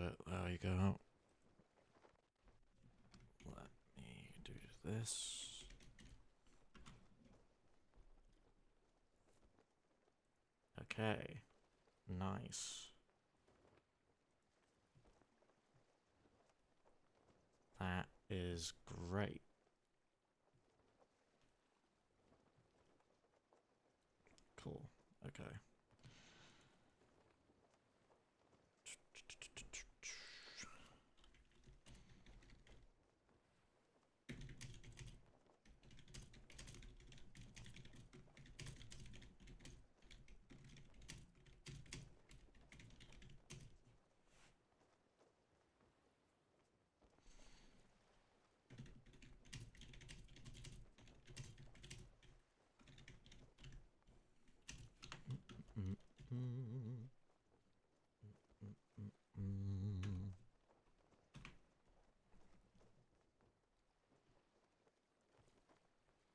it. There you go. Let me do this. Okay. Nice. That is great. Cool. Okay.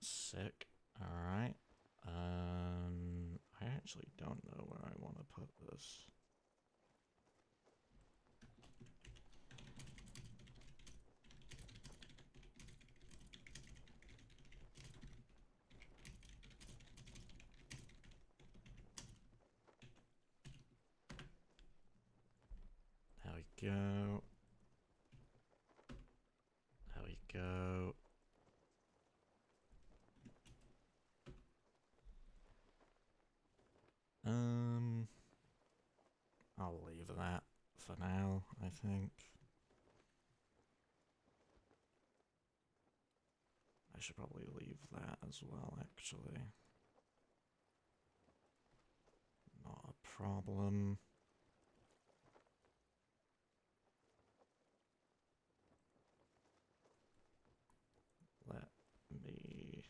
Sick. Alright. I actually don't know where I want to put this. There we go. There we go. I'll leave that for now, I think. I should probably leave that as well, actually. Not a problem. Let me...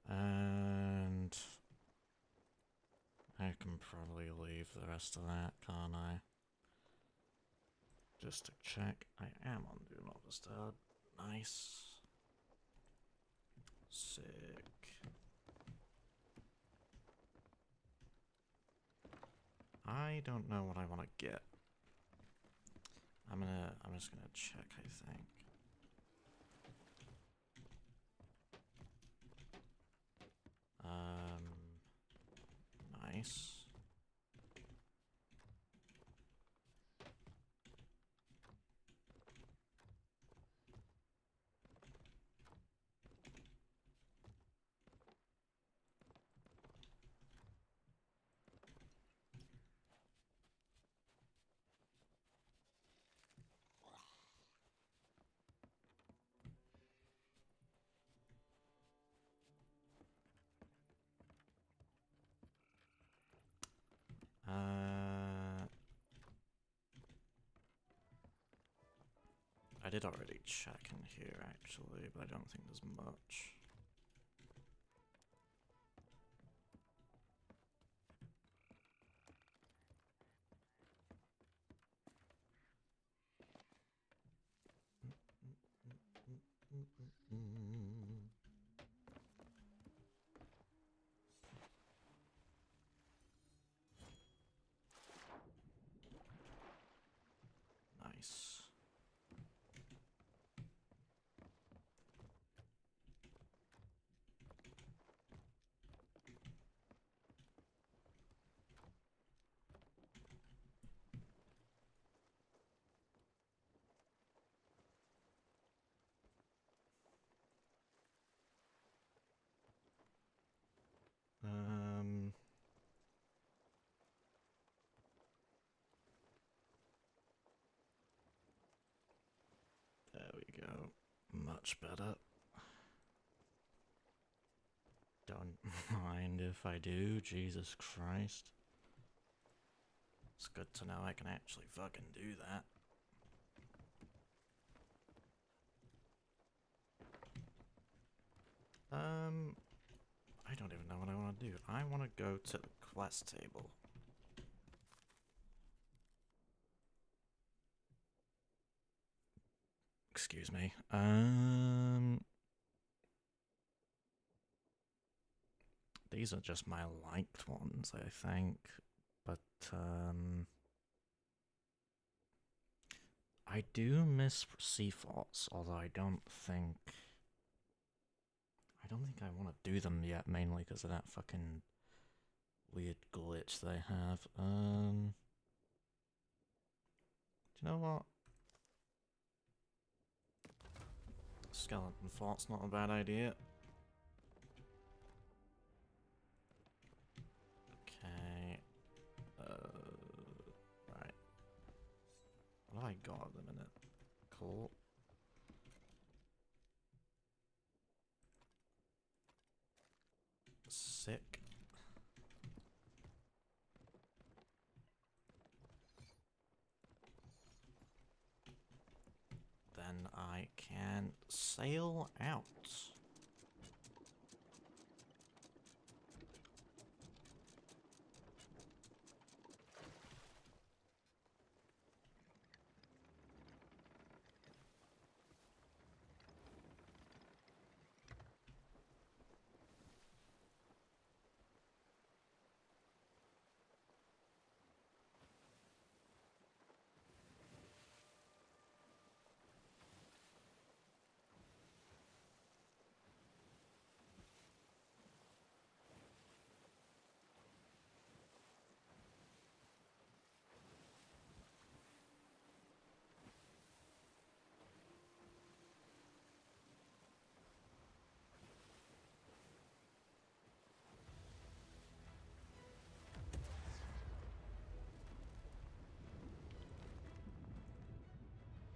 And I can probably leave the rest of that, can't I? Just to check, I am on Do Not Disturb. Nice. Sick. I don't know what I want to get. I'm just gonna check, I think. Nice. I did already check in here, actually, but I don't think there's much. Nice. There we go. Much better. don't mind if I do, Jesus Christ. It's good to know I can actually fucking do that. I don't even know what I want to do. I want to go to the quest table. Excuse me. These are just my liked ones, I think. But, I do miss SoTs, although I don't think I want to do them yet, mainly because of that fucking weird glitch they have. Do you know what? Skeleton fort's not a bad idea. Okay. Right. What have I got at the minute? Cool. Sick. Then I can sail out.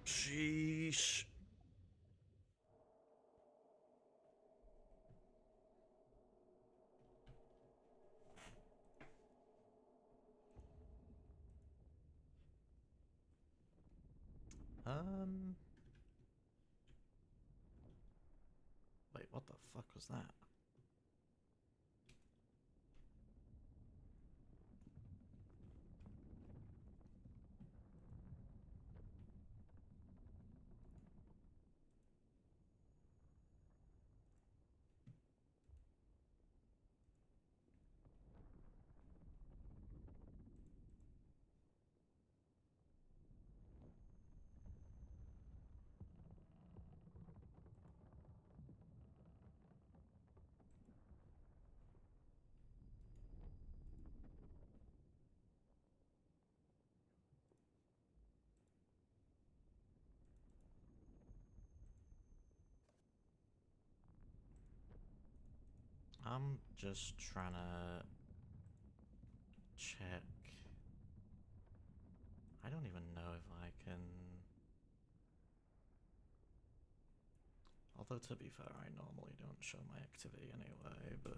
Sheesh. Wait, what the fuck was that? I'm just trying to check. I don't even know if I can... Although, to be fair, I normally don't show my activity anyway, but...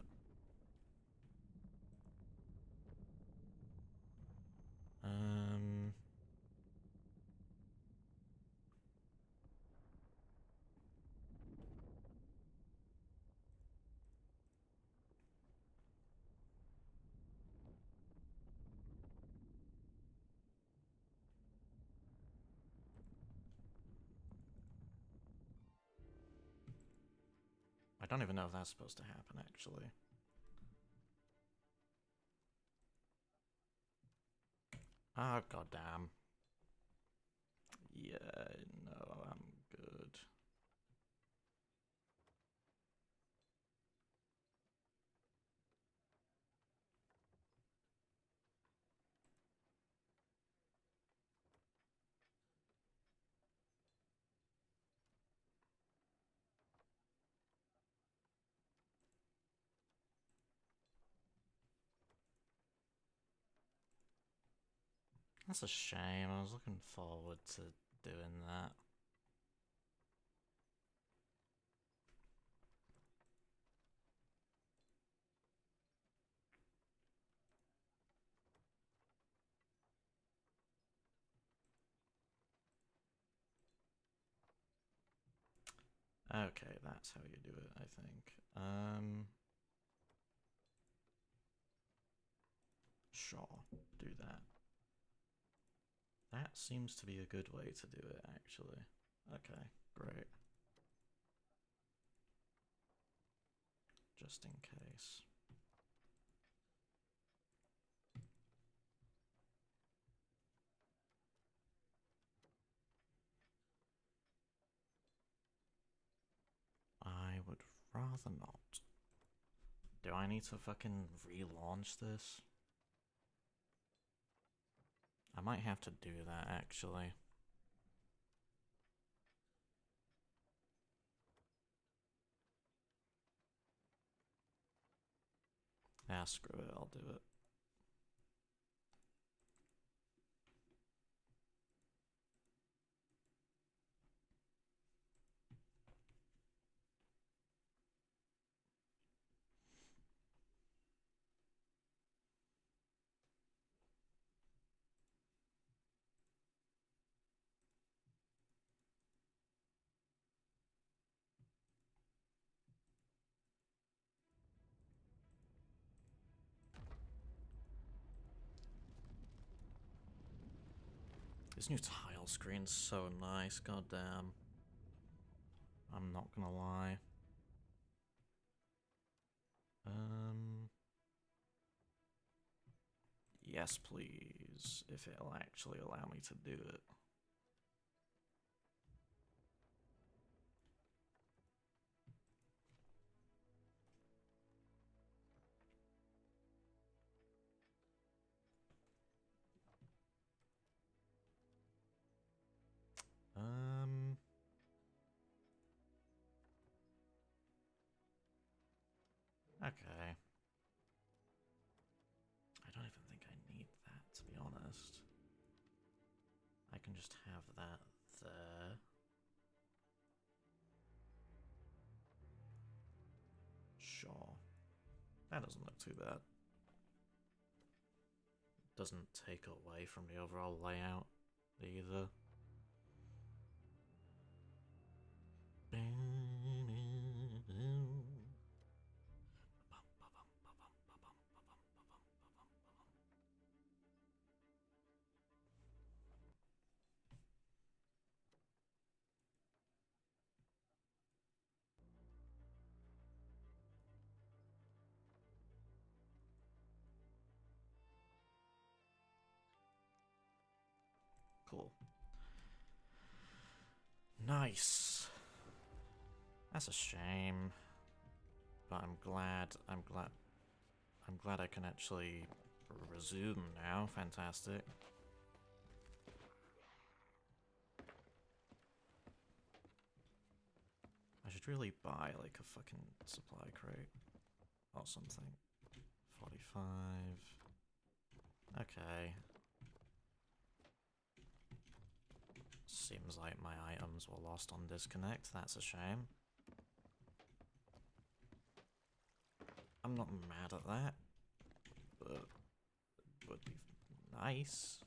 I don't even know if that's supposed to happen, actually. Oh, goddamn. Yeah, no, I'm good. That's a shame. I was looking forward to doing that. Okay, that's how you do it, I think. Sure, do that. That seems to be a good way to do it, actually. Okay, great. Just in case. I would rather not. Do I need to fucking relaunch this? I might have to do that, actually. Ah, screw it, I'll do it. This new tile screen's so nice, goddamn. I'm not gonna lie. Yes, please, if it'll actually allow me to do it. Okay. I don't even think I need that, to be honest. I can just have that there. Sure. That doesn't look too bad. Doesn't take away from the overall layout either. Cool. Nice. That's a shame. But I'm glad I can actually resume now. Fantastic. I should really buy like a fucking supply crate or something. 45. Okay. Seems like my items were lost on disconnect. That's a shame. I'm not mad at that, but it would be nice.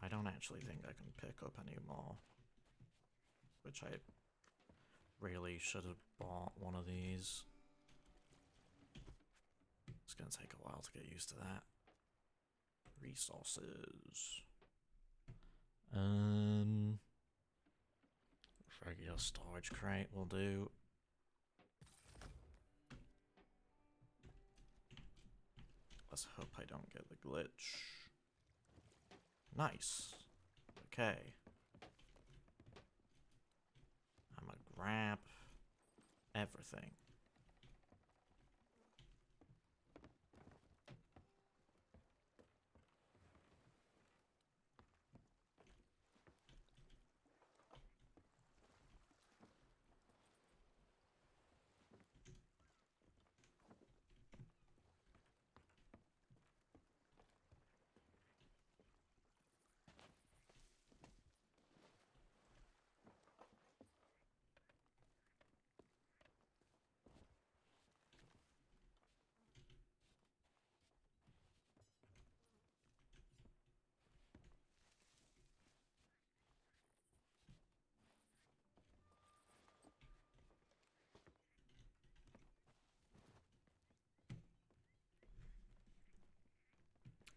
I don't actually think I can pick up any more, which I really should have bought one of these. It's gonna take a while to get used to that. Resources. Regular storage crate will do. Let's hope I don't get the glitch. Nice. Okay. I'm gonna grab everything.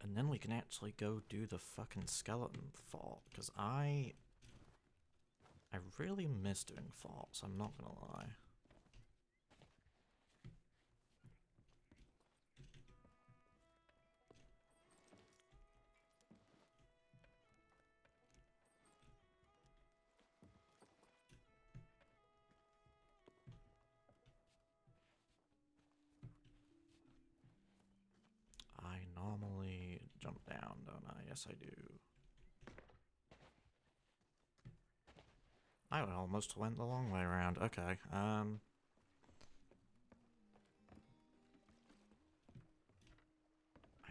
And then we can actually go do the fucking skeleton fort, because I really miss doing forts, I'm not gonna lie. I normally jump down, don't I? Yes, I do. I almost went the long way around. Okay, I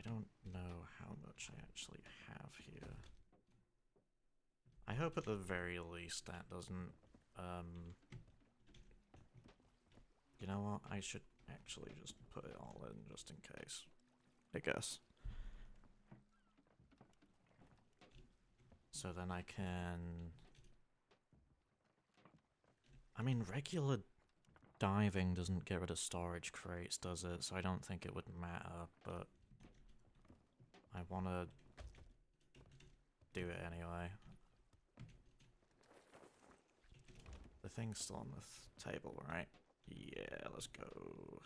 don't know how much I actually have here. I hope at the very least that doesn't, you know what? I should actually just put it all in just in case, I guess. So then I can... I mean, regular diving doesn't get rid of storage crates, does it? So I don't think it would matter, but I want to do it anyway. The thing's still on the table, right? Yeah, let's go.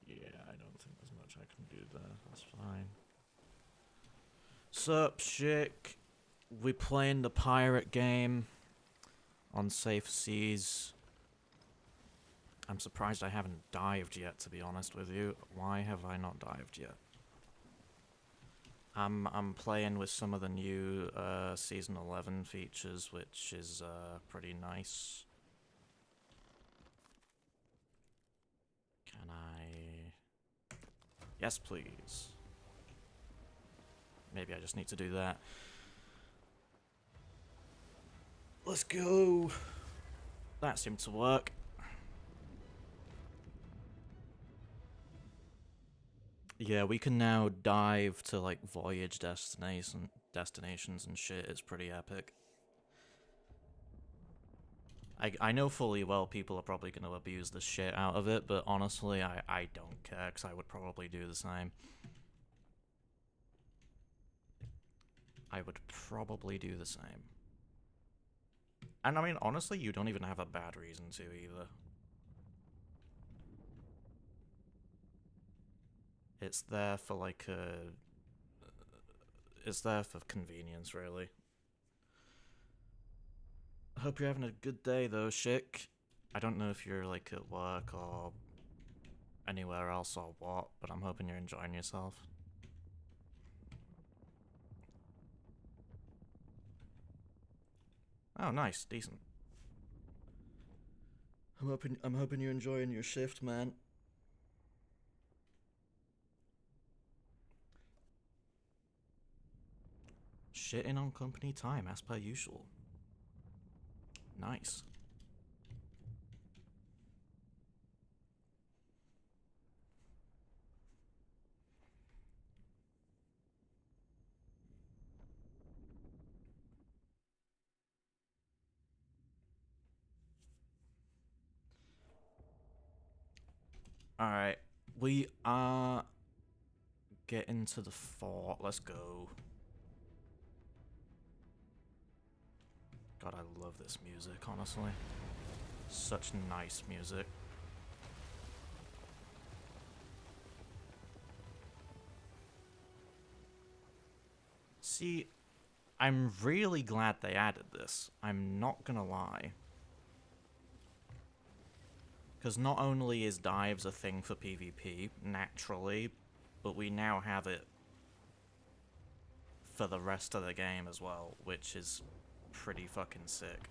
Yeah, I don't think there's much I can do there. That's fine. Sup, chick? We playing the pirate game on safe seas. I'm surprised I haven't dived yet, to be honest with you. Why have I not dived yet? I'm playing with some of the new Season 11 features, which is pretty nice. Can I... Yes, please. Maybe I just need to do that. Let's go! That seemed to work. Yeah, we can now dive to, like, voyage destinations and shit. It's pretty epic. I know fully well people are probably going to abuse the shit out of it, but honestly, I don't care, because I would probably do the same. I would probably do the same. And I mean, honestly, you don't even have a bad reason to, either. It's there for, like, it's there for convenience, really. I hope you're having a good day, though, Chick. I don't know if you're, like, at work or anywhere else or what, but I'm hoping you're enjoying yourself. Oh, nice. Decent. I'm hoping you're enjoying your shift, man. Shitting on company time, as per usual. Nice. Alright, we are getting to the fort. Let's go. God, I love this music, honestly. Such nice music. See, I'm really glad they added this. I'm not gonna lie. Because not only is dives a thing for PvP, naturally, but we now have it for the rest of the game as well, which is pretty fucking sick.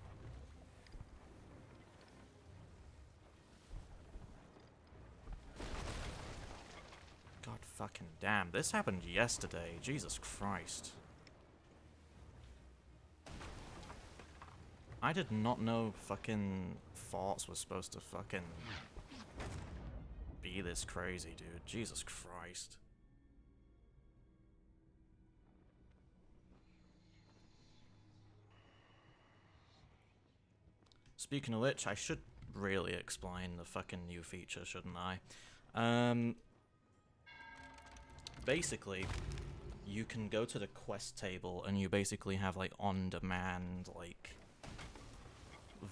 God fucking damn, this happened yesterday, Jesus Christ. I did not know fucking forts was supposed to fucking be this crazy, dude. Jesus Christ. Speaking of which, I should really explain the fucking new feature, shouldn't I? Basically, you can go to the quest table and you basically have like on-demand like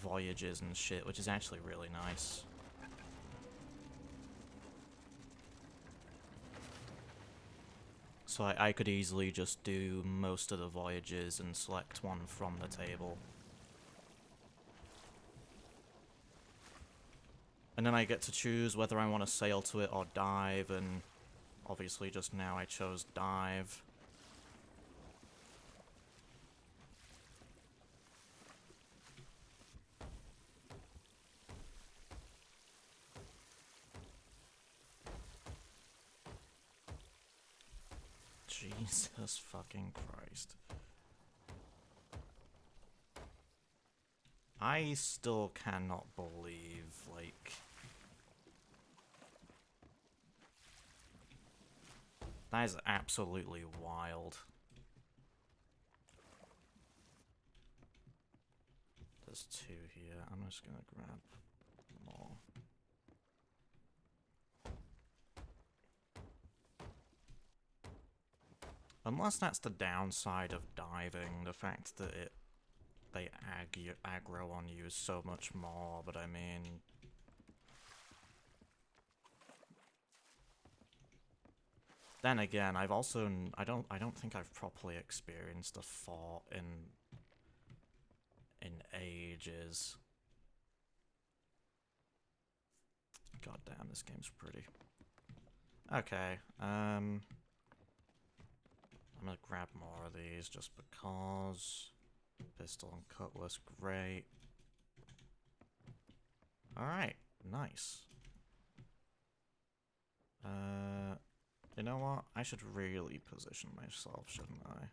voyages and shit, which is actually really nice. So I could easily just do most of the voyages and select one from the table. And then I get to choose whether I want to sail to it or dive, and obviously just now I chose dive. Jesus fucking Christ. I still cannot believe, like... That is absolutely wild. There's two here. I'm just gonna grab more. Unless that's the downside of diving, the fact that they aggro on you so much more, but I mean... Then again, I've also... I don't think I've properly experienced a fort in ages. God damn, this game's pretty. Okay, I'm gonna grab more of these just because. Pistol and cutlass, great. Alright, nice. You know what? I should really position myself, shouldn't I?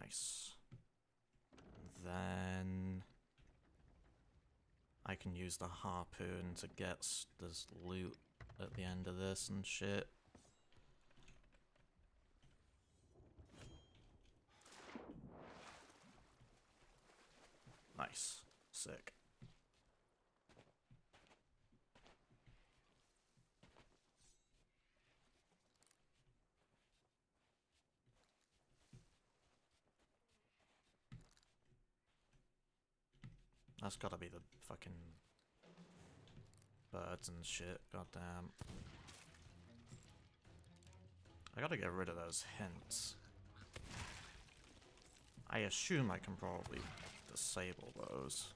Nice. Then I can use the harpoon to get this loot at the end of this and shit. Nice. Sick. That's gotta be the fucking birds and shit, goddamn. I gotta get rid of those hints. I assume I can probably disable those.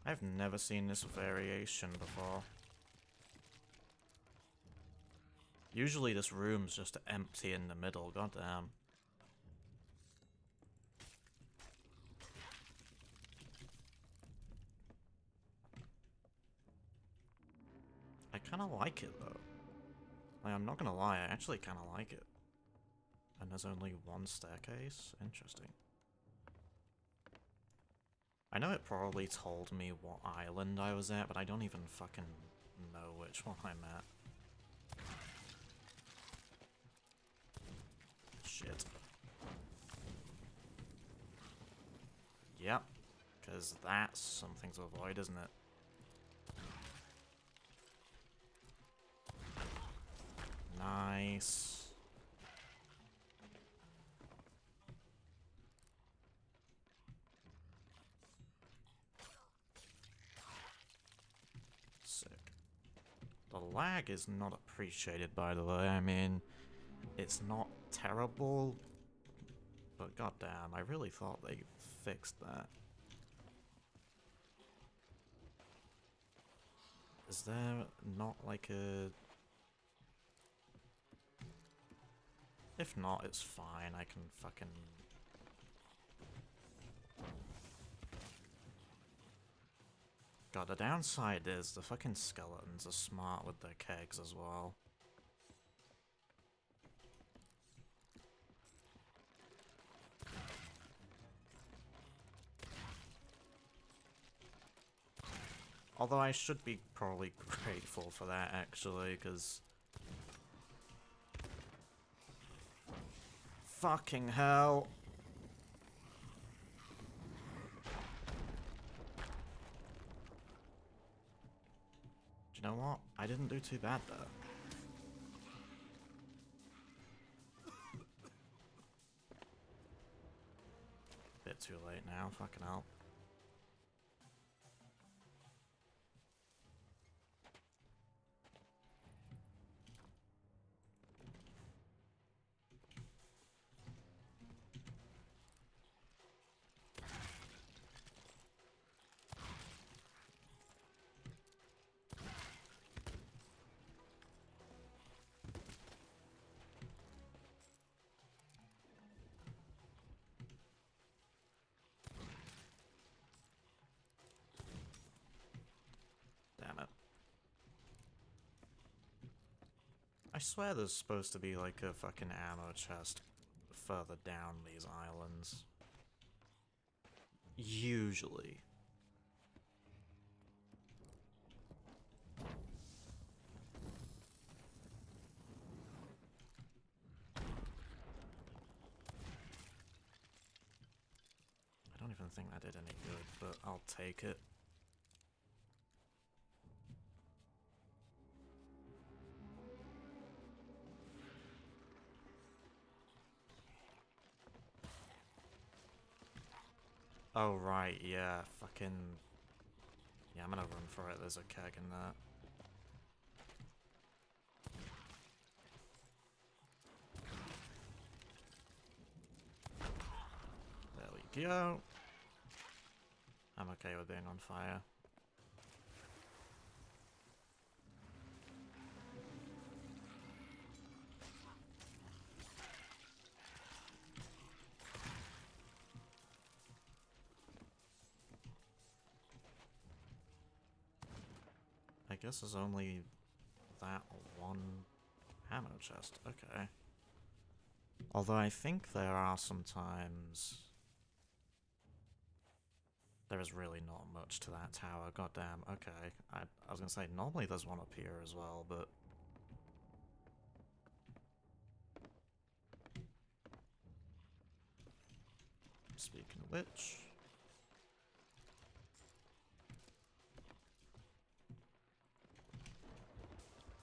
I've never seen this variation before. Usually this room's just empty in the middle, goddamn. I kinda like it though. Like, I'm not gonna lie, I actually kinda like it. And there's only one staircase? Interesting. I know it probably told me what island I was at, but I don't even fucking know which one I'm at. Shit. Yep. Because that's something to avoid, isn't it? Nice. Sick. The lag is not appreciated, by the way. I mean, it's not terrible, but goddamn, I really thought they fixed that. Is there not like a... If not, it's fine. I can fucking... God, the downside is the fucking skeletons are smart with their kegs as well. Although I should be probably grateful for that, actually, because... Fucking hell! Do you know what? I didn't do too bad, though. Bit too late now, fucking hell. Damn it. I swear there's supposed to be like a fucking ammo chest further down these islands. Usually. I don't even think that did any good, but I'll take it. Oh, right, yeah, fucking... Yeah, I'm gonna run for it, there's a keg in there. There we go. I'm okay with being on fire. I guess there's only that one ammo chest. Okay. Although I think there are some times... There is really not much to that tower. Goddamn. Okay. I was gonna say, normally there's one up here as well, but... Speaking of which...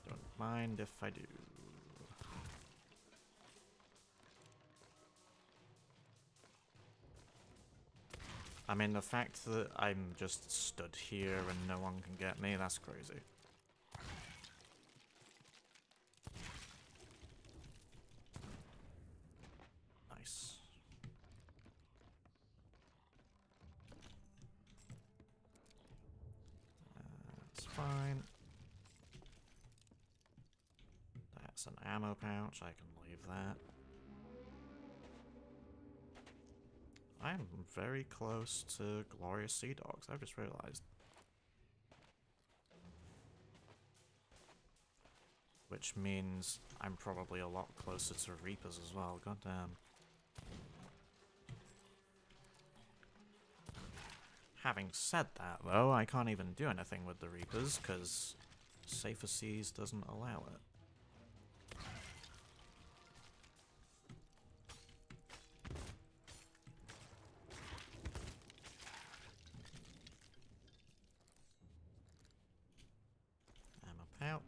Don't mind if I do. I mean, the fact that I'm just stood here and no one can get me, that's crazy. Nice. That's fine. That's an ammo pouch, I can leave that. I'm very close to Glorious Sea Dogs, I've just realized. Which means I'm probably a lot closer to Reapers as well, goddamn. Having said that, though, I can't even do anything with the Reapers, because Safer Seas doesn't allow it. Ouch.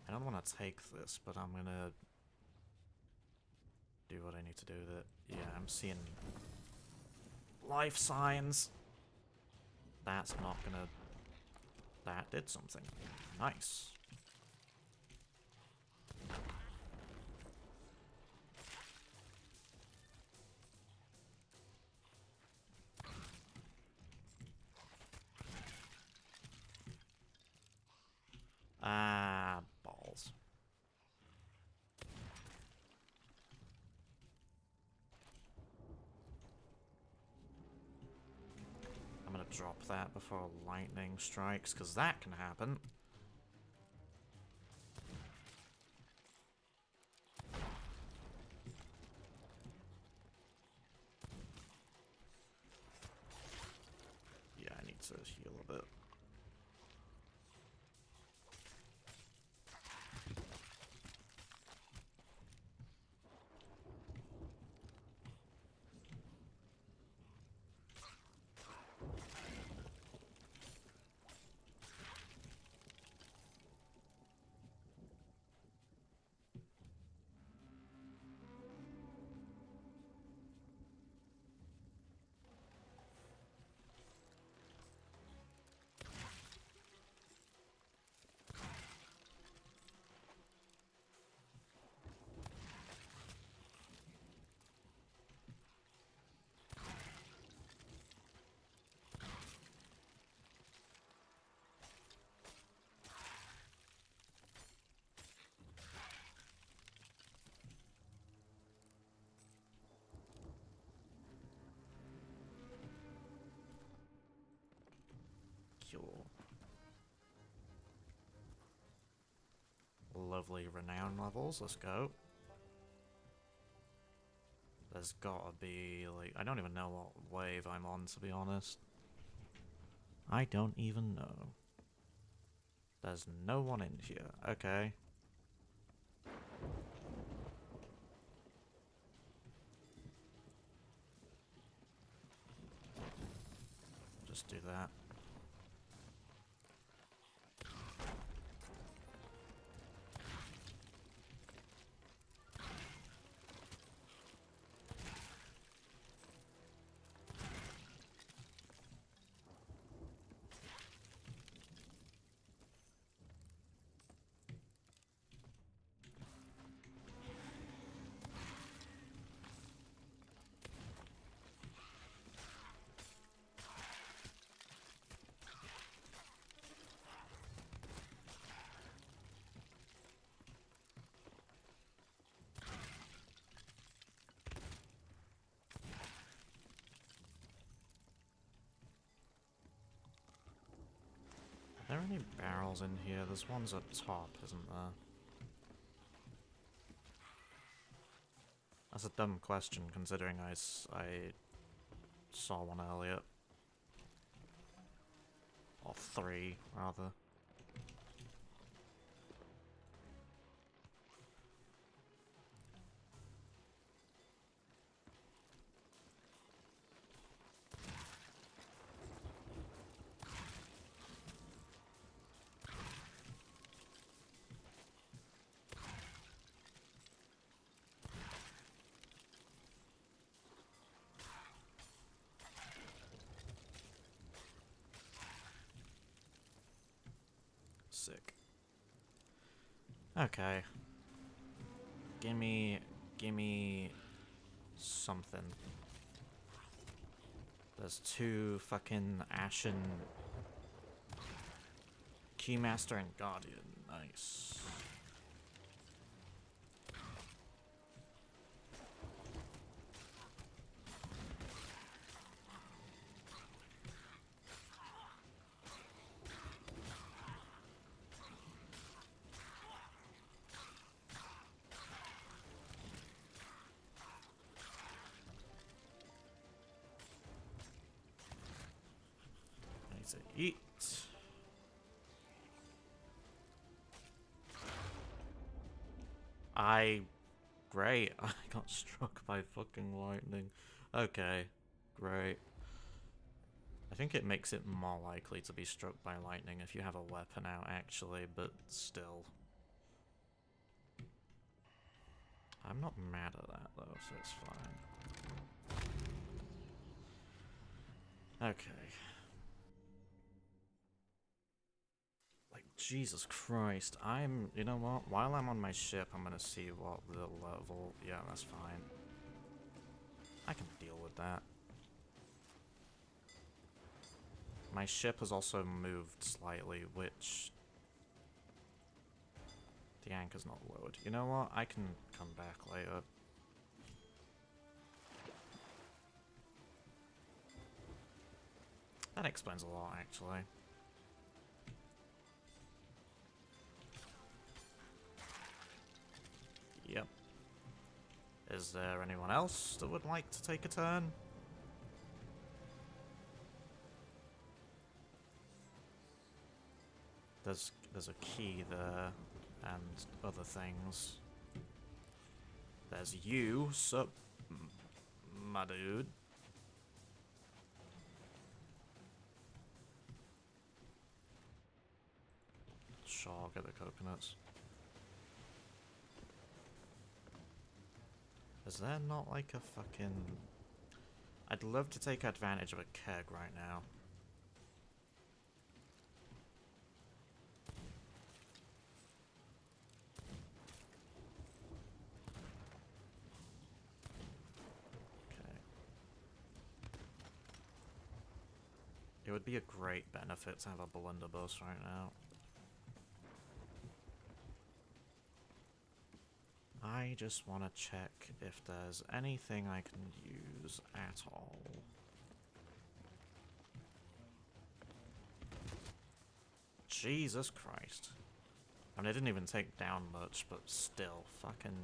I don't want to take this, but I'm gonna do what I need to do with it. Yeah, I'm seeing life signs. That's not gonna... That did something. Nice. Ah, balls. I'm gonna drop that before lightning strikes, because that can happen. Yeah, I need to heal a bit. Cool. Lovely renown levels, let's go. There's gotta be, like, I don't even know what wave I'm on, to be honest. I don't even know. There's no one in here, okay. Just do that. Are there any barrels in here? There's ones up top, isn't there? That's a dumb question, considering I saw one earlier. Or three, rather. Sick. Okay. Gimme something. There's two fucking Ashen Keymaster and Guardian. Nice. I need to eat. I Great, I got struck by fucking lightning. Okay, great. I think it makes it more likely to be struck by lightning if you have a weapon out, actually, but still. I'm not mad at that, though, so it's fine. Okay. Like, Jesus Christ, you know what? While I'm on my ship, I'm gonna see what the level... Yeah, that's fine. I can deal with that. My ship has also moved slightly, which... The anchor's not lowered. You know what? I can come back later. That explains a lot, actually. Yep. Is there anyone else that would like to take a turn? There's a key there, and other things. There's you, sup, my dude. Sure, I'll get the coconuts. Is there not like a fucking... I'd love to take advantage of a keg right now. Okay. It would be a great benefit to have a blunderbuss right now. I just want to check if there's anything I can use at all. Jesus Christ. I mean, I didn't even take down much, but still, fucking...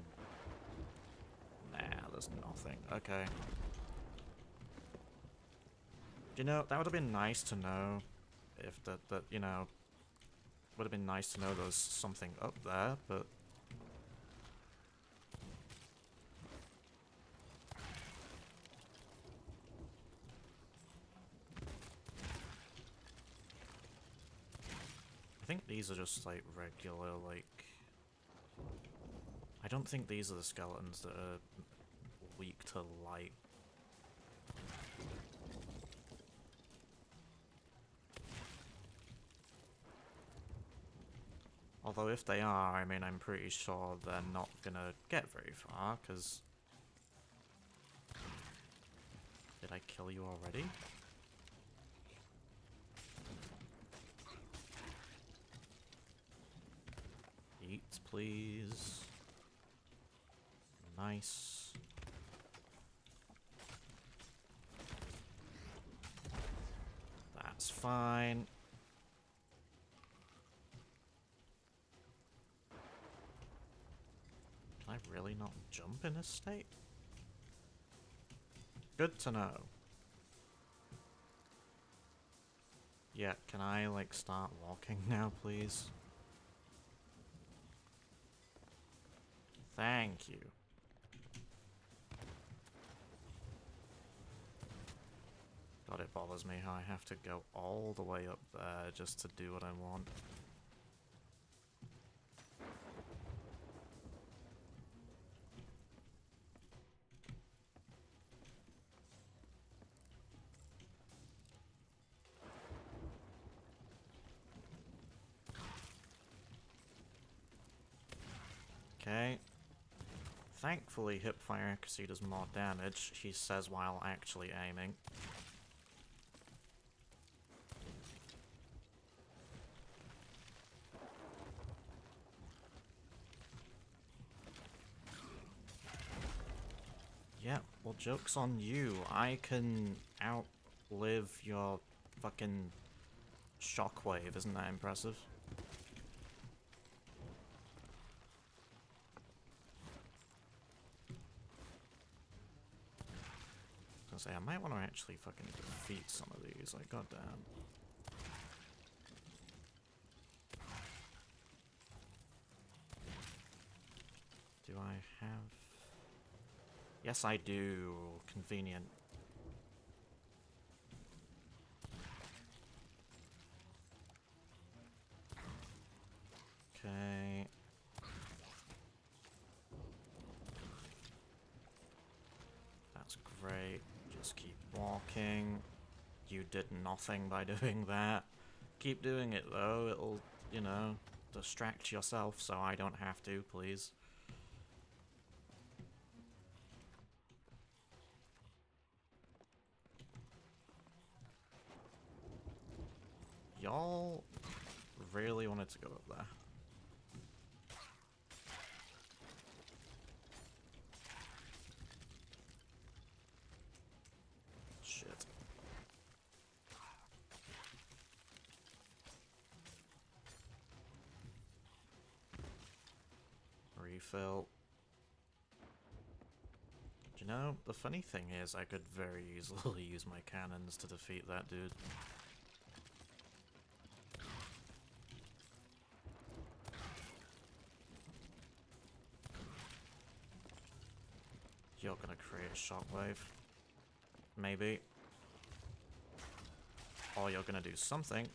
Nah, there's nothing. Okay. You know, that would have been nice to know if that, you know, would have been nice to know there was something up there, but... I think these are just, like, regular, like... I don't think these are the skeletons that are weak to light. Although if they are, I mean, I'm pretty sure they're not gonna get very far, because... Did I kill you already? Eat, please. Nice. That's fine. Can I really not jump in this state? Good to know. Yeah, can I, like, start walking now, please? Thank you. God, it bothers me how I have to go all the way up there just to do what I want. Okay. Thankfully, hipfire accuracy does more damage, he says while actually aiming. Yeah, well, joke's on you. I can outlive your fucking shockwave, isn't that impressive? I was gonna say, I might want to actually fucking defeat some of these, like, goddamn. Do I have... Yes, I do. Convenient. Okay. That's great. Just keep walking. You did nothing by doing that. Keep doing it though, it'll, you know, distract yourself so I don't have to, please. Y'all really wanted to go up there. Shit. Refill. Do you know, the funny thing is I could very easily use my cannons to defeat that dude. You're gonna create a shockwave. Maybe. Or you're gonna do something.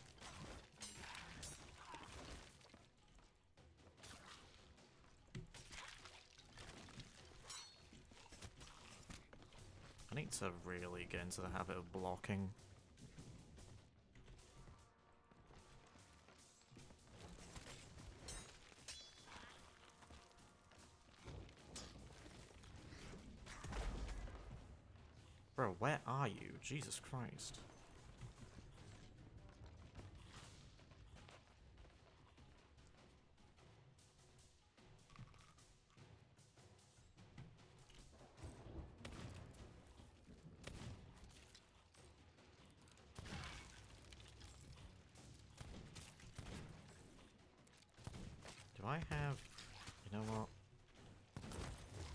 I need to really get into the habit of blocking. Bro, where are you? Jesus Christ. Do I have... You know what?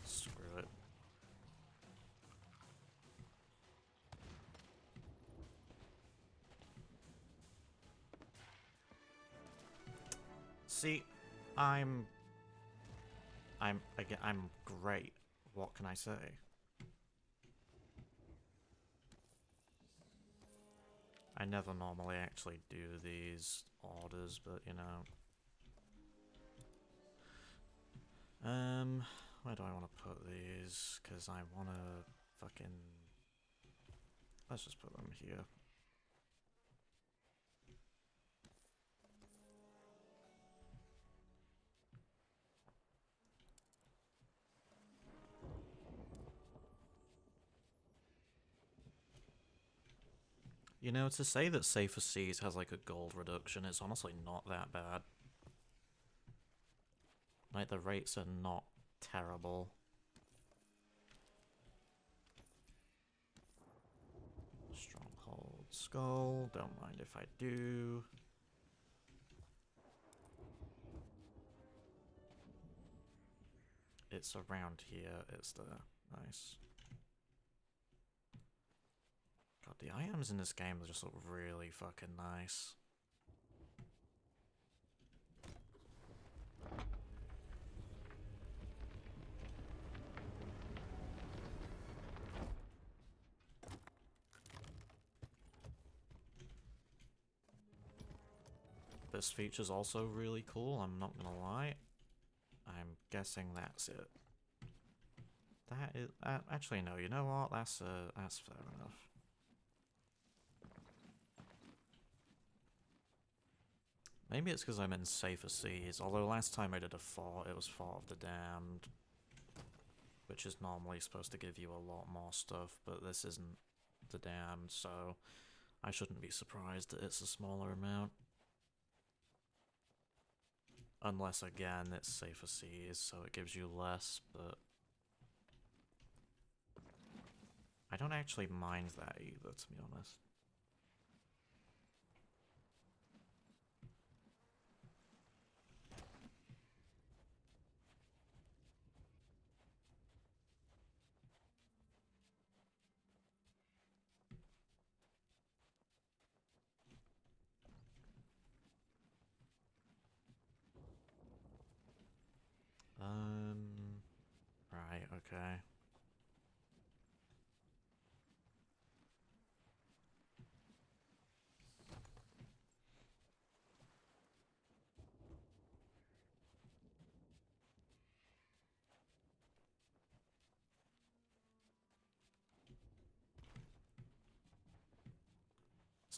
Screw it. See, I'm great. What can I say? I never normally actually do these orders, but you know. Where do I want to put these? Because I want to fucking... Let's just put them here. You know, to say that Safer Seas has like a gold reduction is honestly not that bad. Like, the rates are not terrible. Stronghold Skull, don't mind if I do. It's around here, it's there. Nice. God, the items in this game just look really fucking nice. This feature's also really cool, I'm not gonna lie. I'm guessing that's it. That is... actually, no, you know what? That's fair enough. Maybe it's because I'm in Safer Seas, although last time I did a fort, it was Fort of the Damned. Which is normally supposed to give you a lot more stuff, but this isn't the Damned, so I shouldn't be surprised that it's a smaller amount. Unless, again, it's Safer Seas, so it gives you less, but... I don't actually mind that either, to be honest. Right, okay.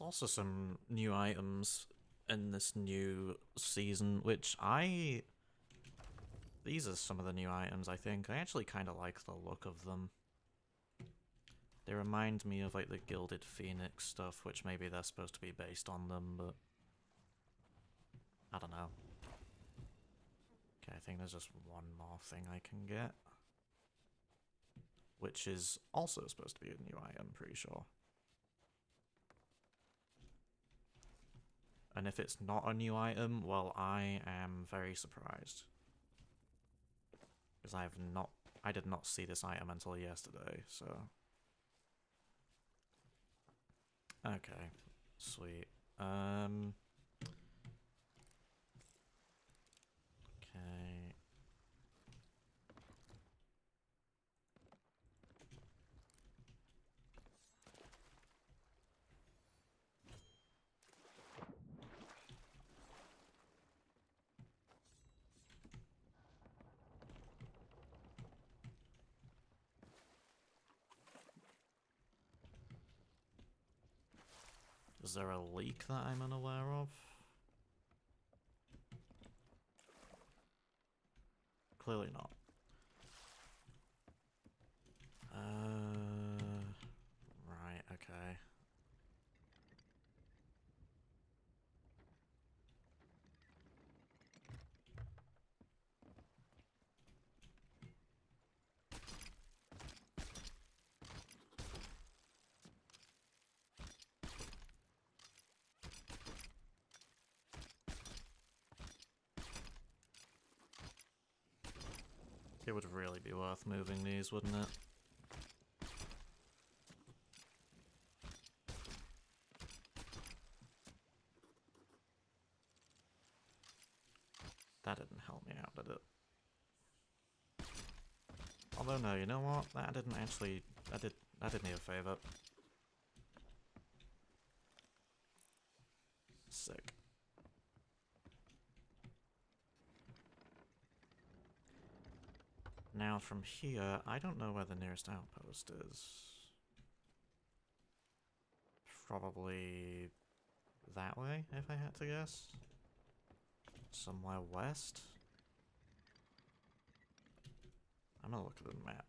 There's also some new items in this new season, which these are some of the new items, I think. I actually kind of like the look of them. They remind me of, like, the Gilded Phoenix stuff, which maybe they're supposed to be based on them, but I don't know. Okay, I think there's just one more thing I can get, which is also supposed to be a new item, pretty sure. And if it's not a new item, well, I am very surprised. Because I did not see this item until yesterday, so... Okay, sweet. Okay. Is there a leak that I'm unaware of? Clearly not. Right, okay. It would really be worth moving these, wouldn't it? That didn't help me out, did it? Although no, you know what? That didn't actually... That did me a favour. Sick. Now from here, I don't know where the nearest outpost is. Probably that way, if I had to guess. Somewhere west? I'm gonna look at the map.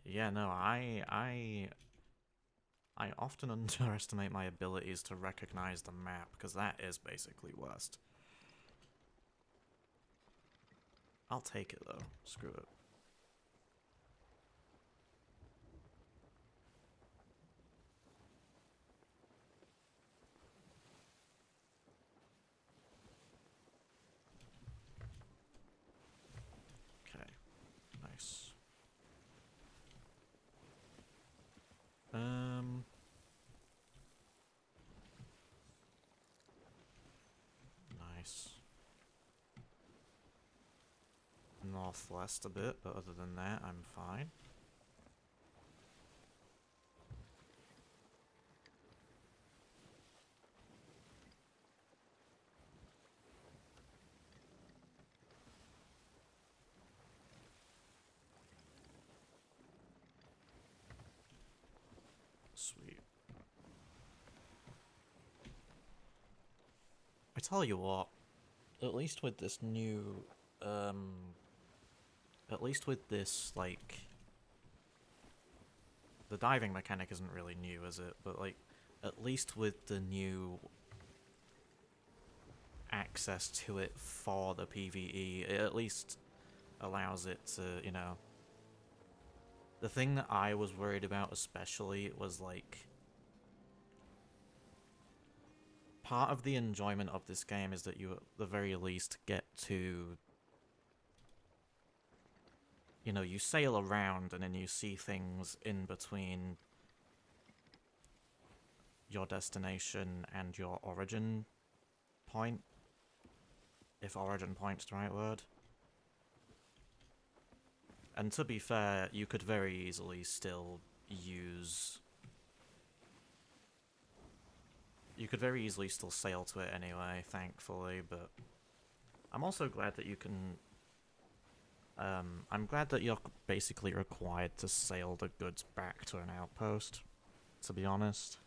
Yeah, no, I often underestimate my abilities to recognize the map, because that is basically west. I'll take it, though. Screw it. Okay. Nice. Nice. Northwest a bit, but other than that, I'm fine. Sweet. I tell you what, at least with this new, at least with this, like, the diving mechanic isn't really new, is it? But, like, at least with the new access to it for the PvE, it at least allows it to, you know... The thing that I was worried about especially was, like... Part of the enjoyment of this game is that you, at the very least, get to... You know, you sail around and then you see things in between your destination and your origin point. If origin point's the right word. And to be fair, you could very easily still use... You could very easily still sail to it anyway, thankfully, but... I'm also glad that you can... I'm glad that you're basically required to sail the goods back to an outpost, to be honest.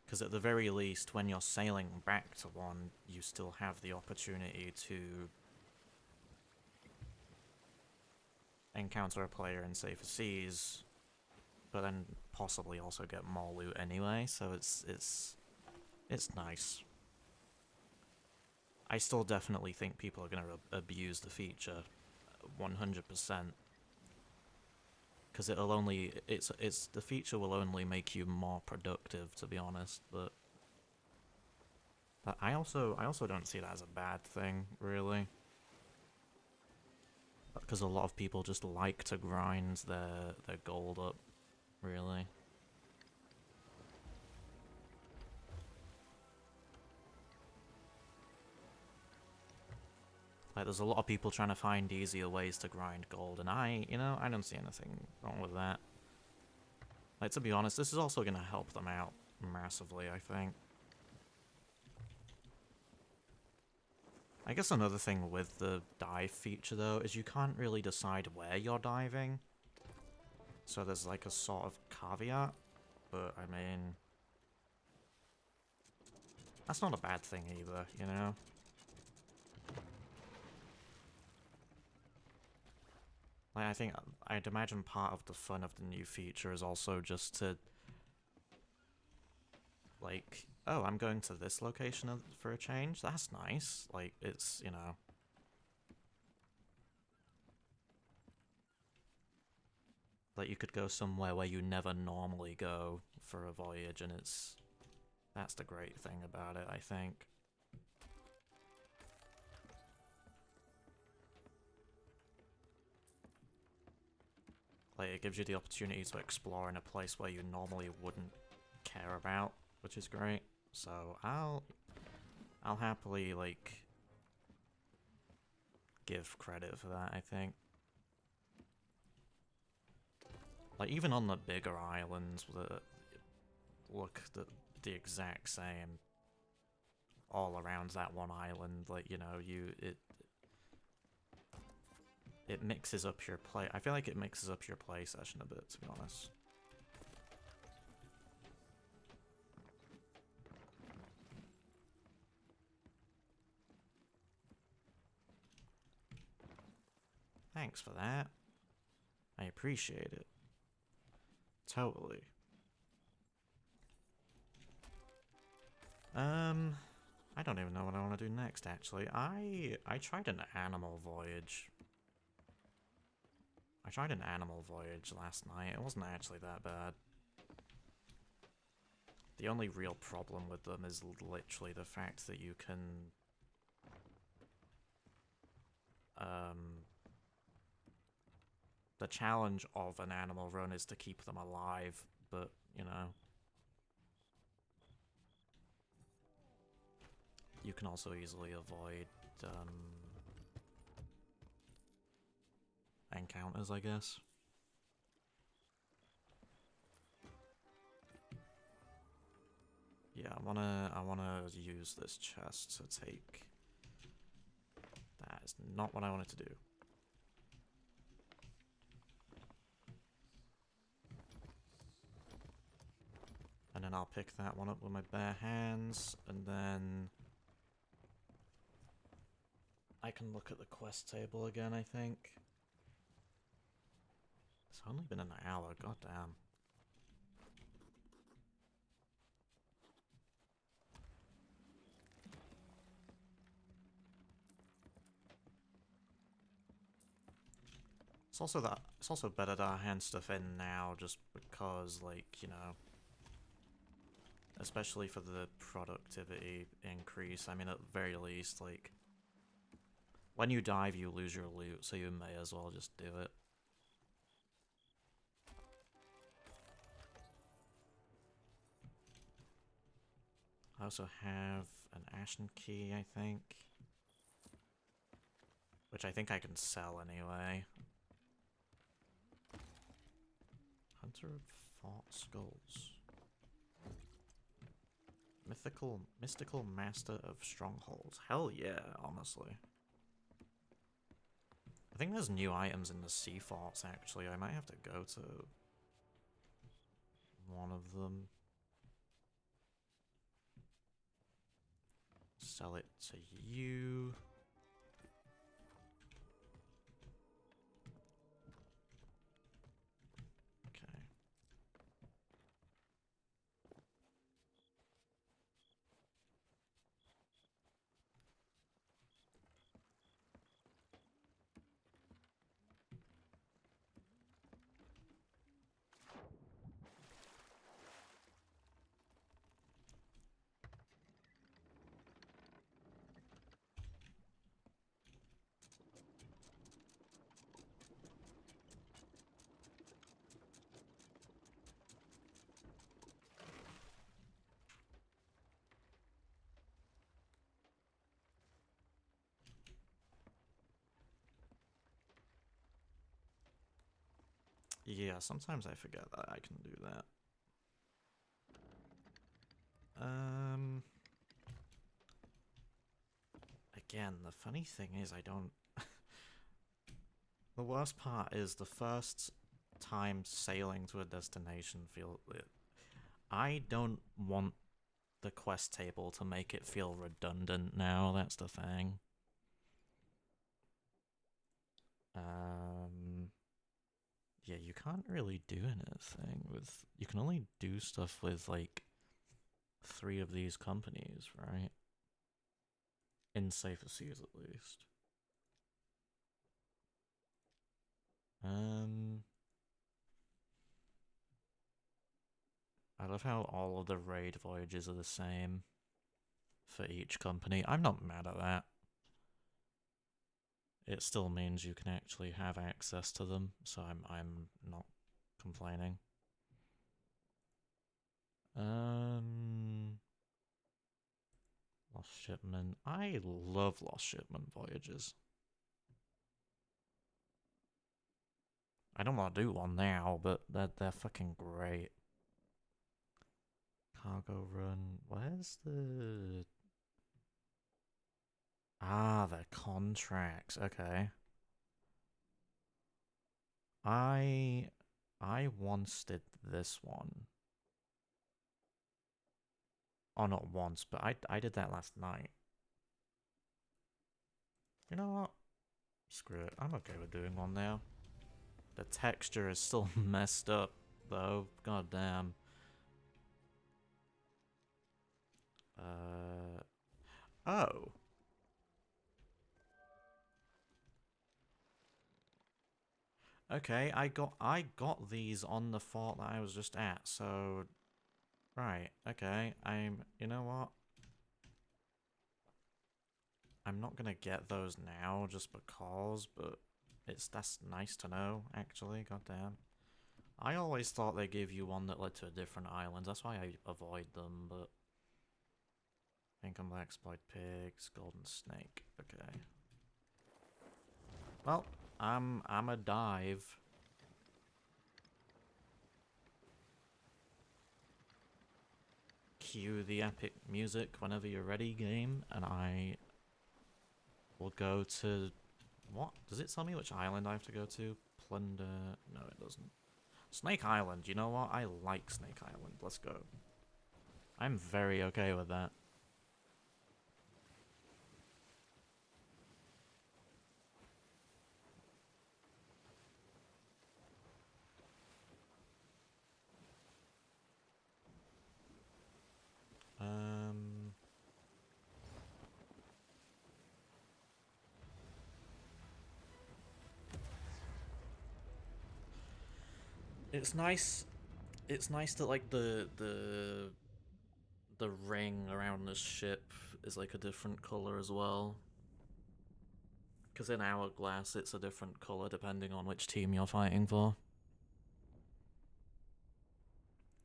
Because at the very least, when you're sailing back to one, you still have the opportunity to encounter a player in safer seas, but then possibly also get more loot anyway, so it's nice. I still definitely think people are going to abuse the feature 100%. Because it'll only, the feature will only make you more productive, to be honest, but I also don't see that as a bad thing, really. Because a lot of people just like to grind their gold up, really. Like, there's a lot of people trying to find easier ways to grind gold, and I don't see anything wrong with that. Like, to be honest, this is also going to help them out massively, I think. I guess another thing with the dive feature, though, is you can't really decide where you're diving. So there's like a sort of caveat, but I mean, that's not a bad thing either, you know? Like, I think, I'd imagine part of the fun of the new feature is also just to, like, oh, I'm going to this location for a change? That's nice. Like, it's, you know... Like, you could go somewhere where you never normally go for a voyage, and it's... That's the great thing about it, I think. Like, it gives you the opportunity to explore in a place where you normally wouldn't care about, which is great. So, I'll happily, like, give credit for that, I think. Like, even on the bigger islands that look the exact same all around that one island, like, you know, it mixes up your play. I feel like it mixes up your play session a bit, to be honest. Thanks for that. I appreciate it. Totally. I don't even know what I want to do next, actually. I tried an animal voyage. I tried an animal voyage last night. It wasn't actually that bad. The only real problem with them is literally the fact that you can... The challenge of an animal run is to keep them alive, but, you know... You can also easily avoid, encounters, I guess. Yeah, I wanna use this chest to take... That is not what I wanted to do. And then I'll pick that one up with my bare hands, and then... I can look at the quest table again, I think. It's only been an hour, goddamn. It's also better to hand stuff in now, just because, like, you know, especially for the productivity increase. I mean, at the very least, like, when you dive, you lose your loot, so you may as well just do it. I also have an Ashen Key, I think. Which I think I can sell anyway. Hunter of Fought Skulls. mystical master of strongholds. Hell yeah, honestly. I think there's new items in the sea forts, actually. I might have to go to one of them. Sell it to you. Okay. Yeah, sometimes I forget that I can do that. Again, the funny thing is I don't... The worst part is the first time sailing to a destination I don't want the quest table to make it feel redundant now, that's the thing. Yeah, you can't really do anything with... You can only do stuff with, like, 3 of these companies, right? In safer seas, at least. I love how all of the raid voyages are the same for each company. I'm not mad at that. It still means you can actually have access to them, so I'm not complaining. Lost Shipment. I love Lost Shipment voyages. I don't want to do one now, but they're fucking great. Cargo Run. Where's the... Ah, the contracts. Okay. I once did this one. Oh, not once, but I did that last night. You know what? Screw it. I'm okay with doing one now. The texture is still messed up, though. God damn. Oh. Okay, I got these on the fort that I was just at, so... Right, okay, you know what? I'm not gonna get those now just because, but that's nice to know, actually, goddamn. I always thought they gave you one that led to a different island, that's why I avoid them, but... Income Black Exploit Pigs, Golden Snake, okay. Well, I'm a dive. Cue the epic music whenever you're ready, game, and I will go to... What? Does it tell me which island I have to go to? Plunder... No, it doesn't. Snake Island, you know what? I like Snake Island. Let's go. I'm very okay with that. It's nice. It's nice that like the ring around the ship is like a different color as well. Because in Hourglass, it's a different color depending on which team you're fighting for.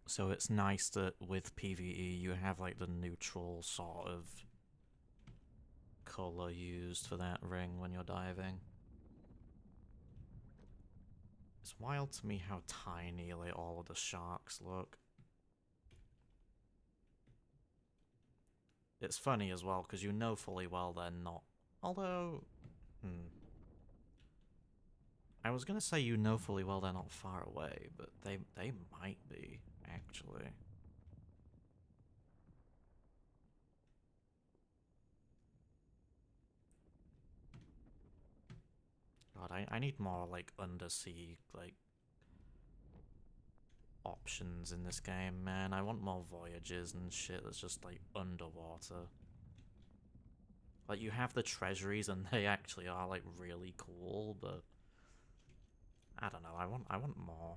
So it's nice that with PvE you have like the neutral sort of color used for that ring when you're diving. It's wild to me how tiny like all of the sharks look. It's funny as well, because you know fully well they're not. Although... I was gonna say you know fully well they're not far away, but they might be, actually. God, I need more, like, undersea, like, options in this game, man. I want more voyages and shit that's just, like, underwater. Like, you have the treasuries and they actually are, like, really cool, but... I don't know, I want more.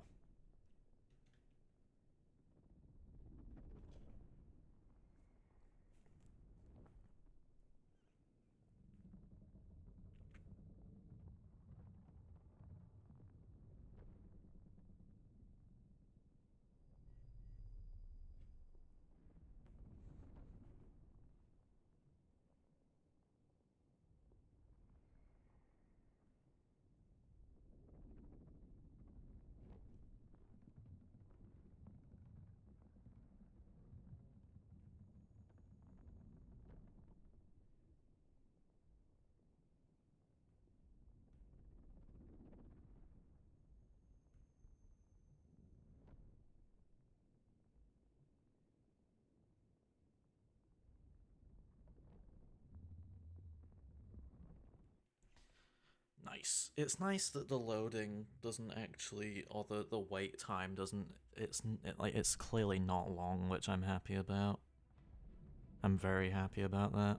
Nice. It's nice that the loading doesn't actually, or the wait time doesn't, it's clearly not long, which I'm happy about. I'm very happy about that.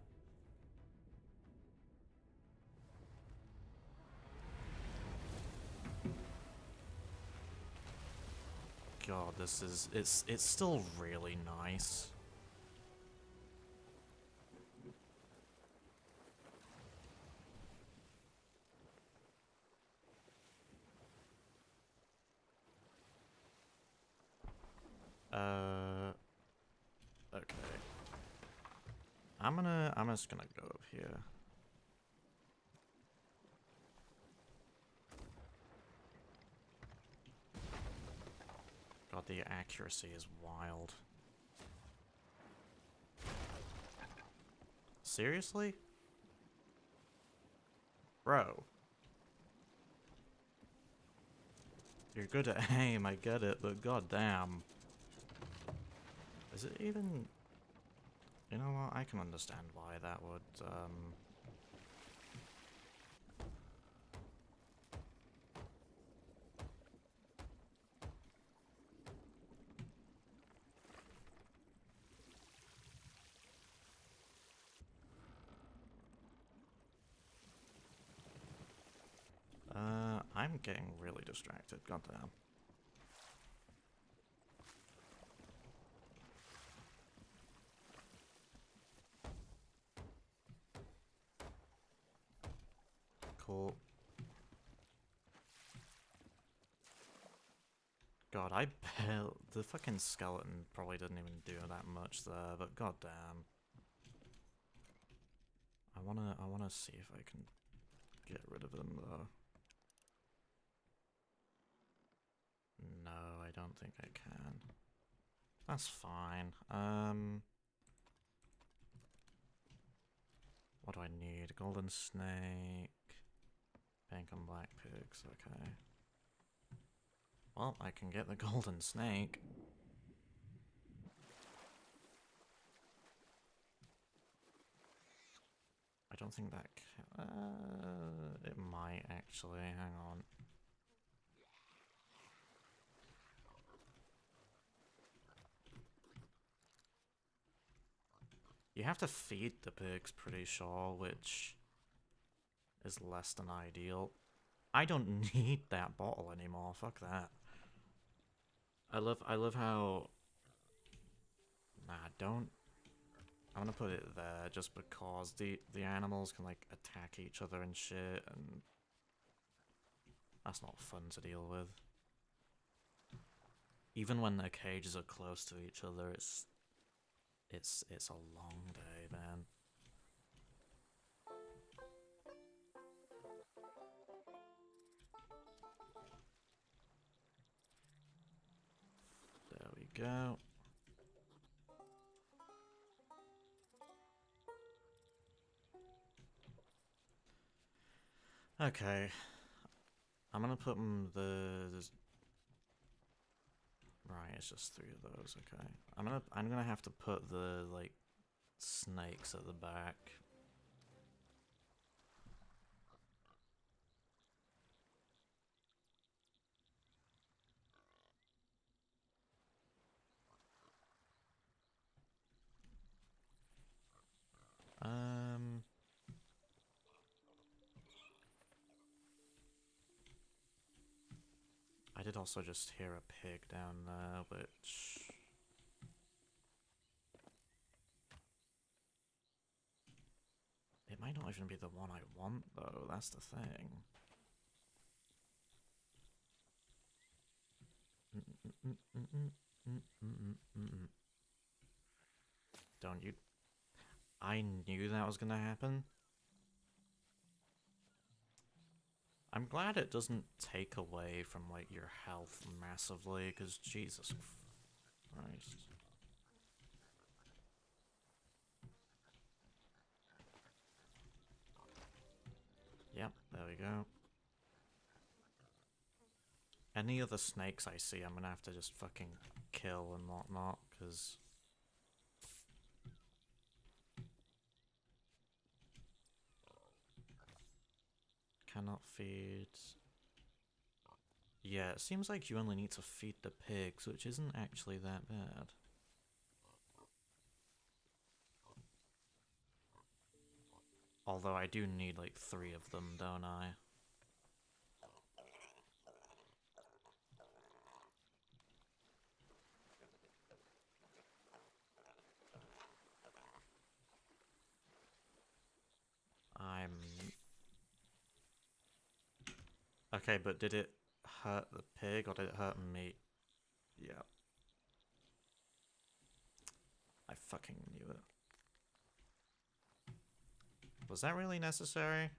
God, this is, it's still really nice. Okay. I'm just gonna go up here. God, the accuracy is wild. Seriously? Bro. You're good at aim, I get it, but goddamn. Is it even... You know what, I can understand why that would, I'm getting really distracted, goddamn. Cool. God, the fucking skeleton probably didn't even do that much there, but goddamn. I wanna see if I can get rid of them though. No, I don't think I can. That's fine. What do I need? Golden snake. Pink and black pigs, okay. Well, I can get the golden snake. I don't think that it might actually, hang on. You have to feed the pigs, pretty sure, which is less than ideal. I don't need that bottle anymore, fuck that. I love how... Nah, don't... I'm gonna put it there just because the animals can, like, attack each other and shit, and... That's not fun to deal with. Even when their cages are close to each other, it's a long day, man. There we go. Okay. I'm gonna put them right, it's just 3 of those, okay. I'm gonna have to put the, like, snakes at the back. I did also just hear a pig down there, which... It might not even be the one I want, though, that's the thing. Don't you... I knew that was gonna happen. I'm glad it doesn't take away from, like, your health massively, because Jesus Christ. Yep, there we go. Any other snakes I see, I'm gonna have to just fucking kill and whatnot, because... Cannot feed... Yeah, it seems like you only need to feed the pigs, which isn't actually that bad. Although I do need like 3 of them, don't I? Okay, but did it hurt the pig or did it hurt me? Yeah. I fucking knew it. Was that really necessary?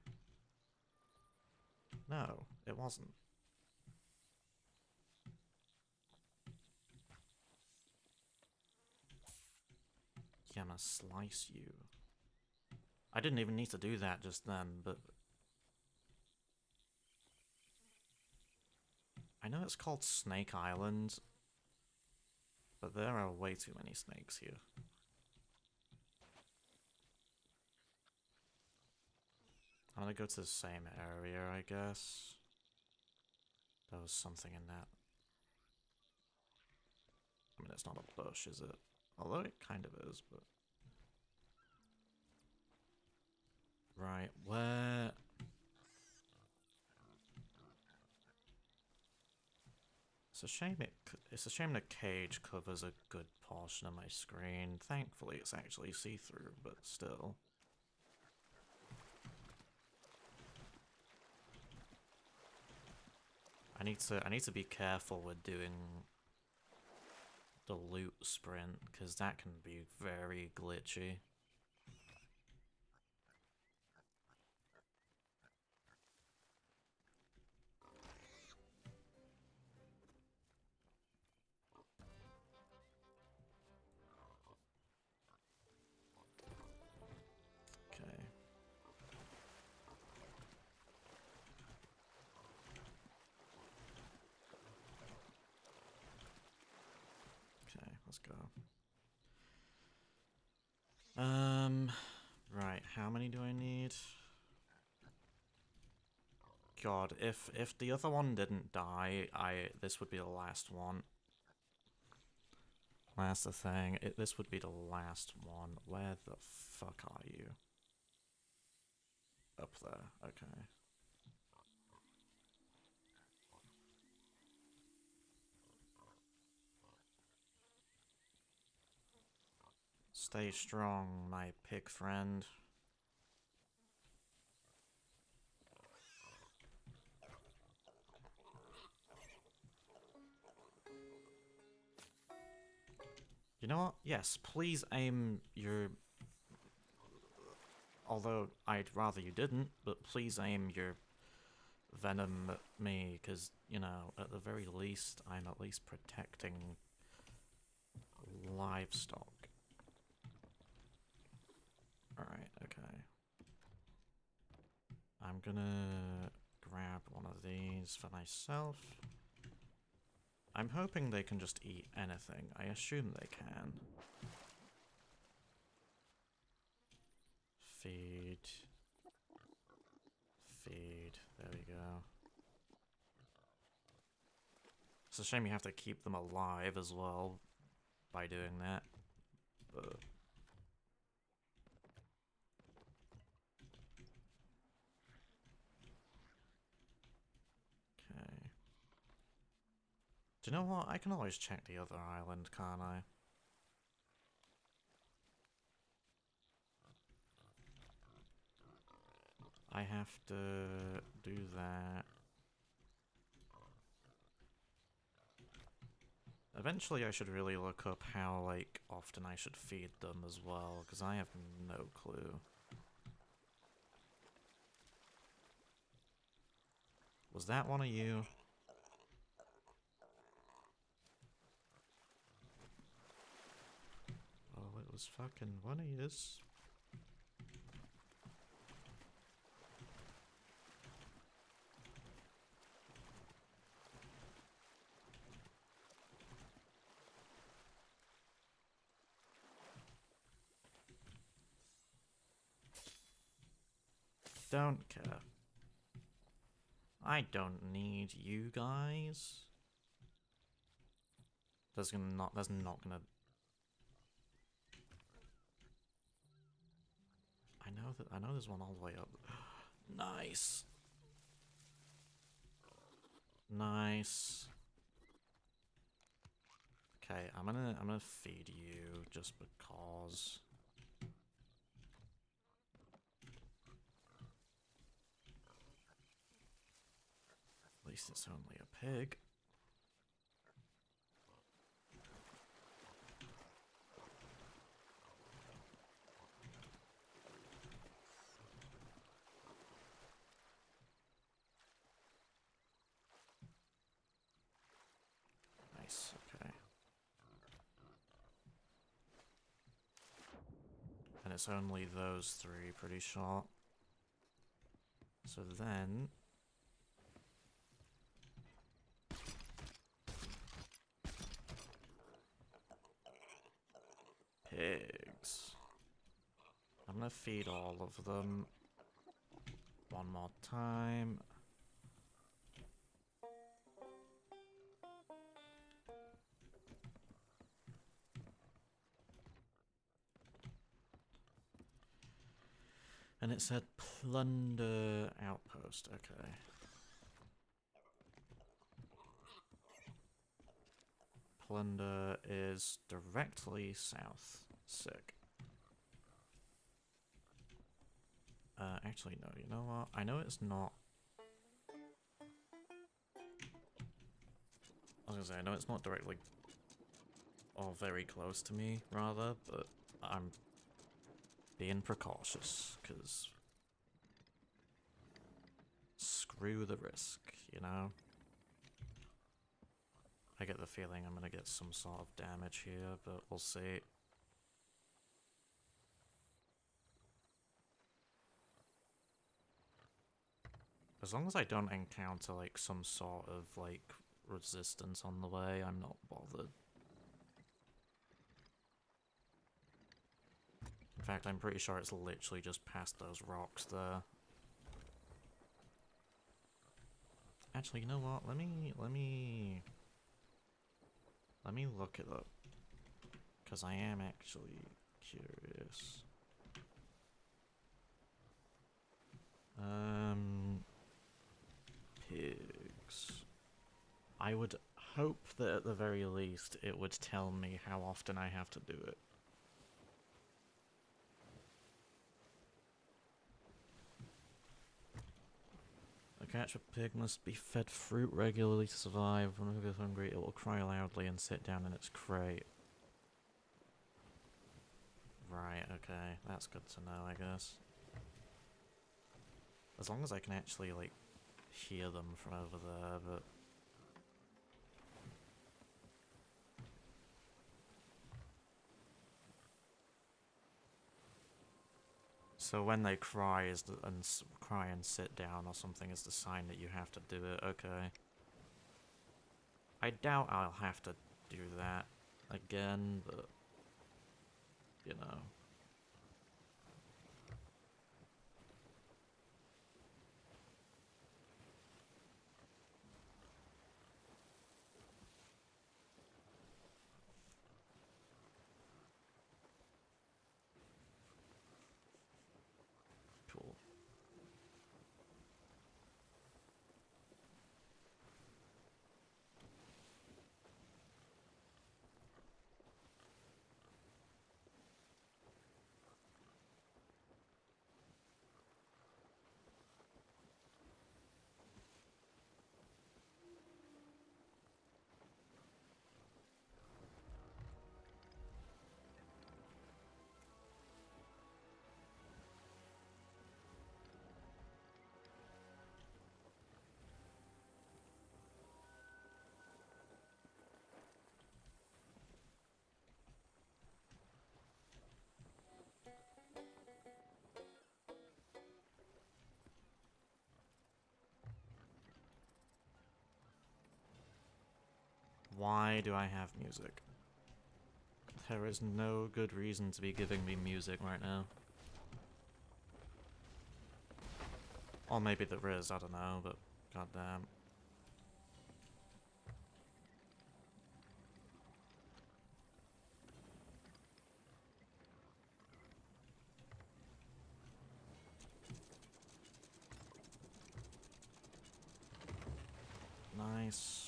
No, it wasn't. Yeah, I'm gonna slice you. I didn't even need to do that just then, but... I know it's called Snake Island, but there are way too many snakes here. I'm gonna go to the same area, I guess. There was something in that. I mean, it's not a bush, is it? Although it kind of is, but... Right, where... It's a shame it's a shame the cage covers a good portion of my screen. Thankfully it's actually see-through, but still. I need to be careful with doing the loot sprint, because that can be very glitchy. Okay. Okay, let's go. Right, how many do I need? God, if the other one didn't die, this would be the last one. That's the thing. This would be the last one. Where the fuck are you? Up there. Okay. Stay strong, my pig friend. You know what? Yes, please aim your... Although, I'd rather you didn't, but please aim your venom at me, because, you know, at the very least, I'm at least protecting livestock. Alright, okay. I'm gonna of these for myself. I'm hoping they can just eat anything. I assume they can. Feed. Feed. There we go. It's a shame you have to keep them alive as well by doing that. But okay. Do you know what? I can always check the other island, can't I? I have to do that. Eventually I should really look up how, like, often I should feed them as well, because I have no clue. Was that one of you? Oh, it was fucking one of yous. Don't care. I don't need you guys. That's not gonna... I know there's one all the way up. Nice. Nice. Okay, I'm gonna feed you just because. At least it's only a pig. Nice, okay. And it's only those three, pretty short. So then... pigs. I'm gonna feed all of them one more time. And it said plunder outpost, okay. Plunder is directly south. Sick. Actually, no, you know what? I know it's not... I was gonna say, I know it's not directly... or very close to me, rather, but I'm being precautious, because... screw the risk, you know? I get the feeling I'm gonna get some sort of damage here, but we'll see. As long as I don't encounter, like, some sort of, like, resistance on the way, I'm not bothered. In fact, I'm pretty sure it's literally just past those rocks there. Actually, you know what? Let me look it up. Because I am actually curious. Pigs. I would hope that at the very least it would tell me how often I have to do it. A captured pig must be fed fruit regularly to survive. When it is hungry, it will cry loudly and sit down in its crate. Right, okay. That's good to know, I guess. As long as I can actually, like, hear them from over there, but... So when they cry cry and sit down or something is the sign that you have to do it. Okay. I doubt I'll have to do that again, but you know. Cool. Why do I have music? There is no good reason to be giving me music right now. Or maybe there is, I don't know, but goddamn. Nice.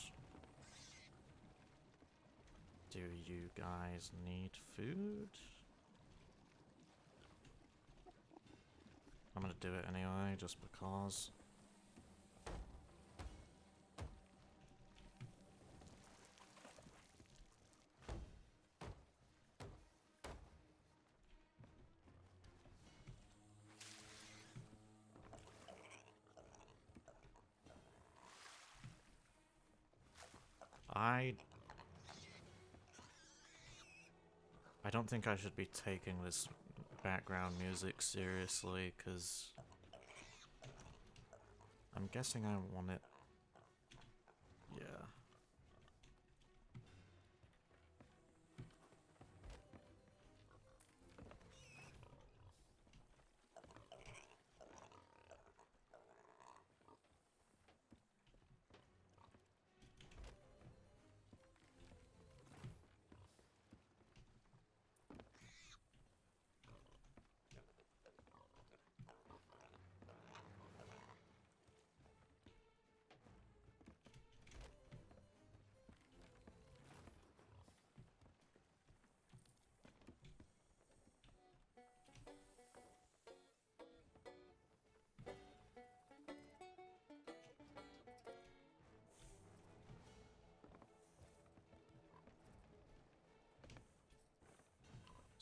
Do you guys need food? I'm gonna do it anyway, just because. I don't think I should be taking this background music seriously, because I'm guessing I want it. Yeah.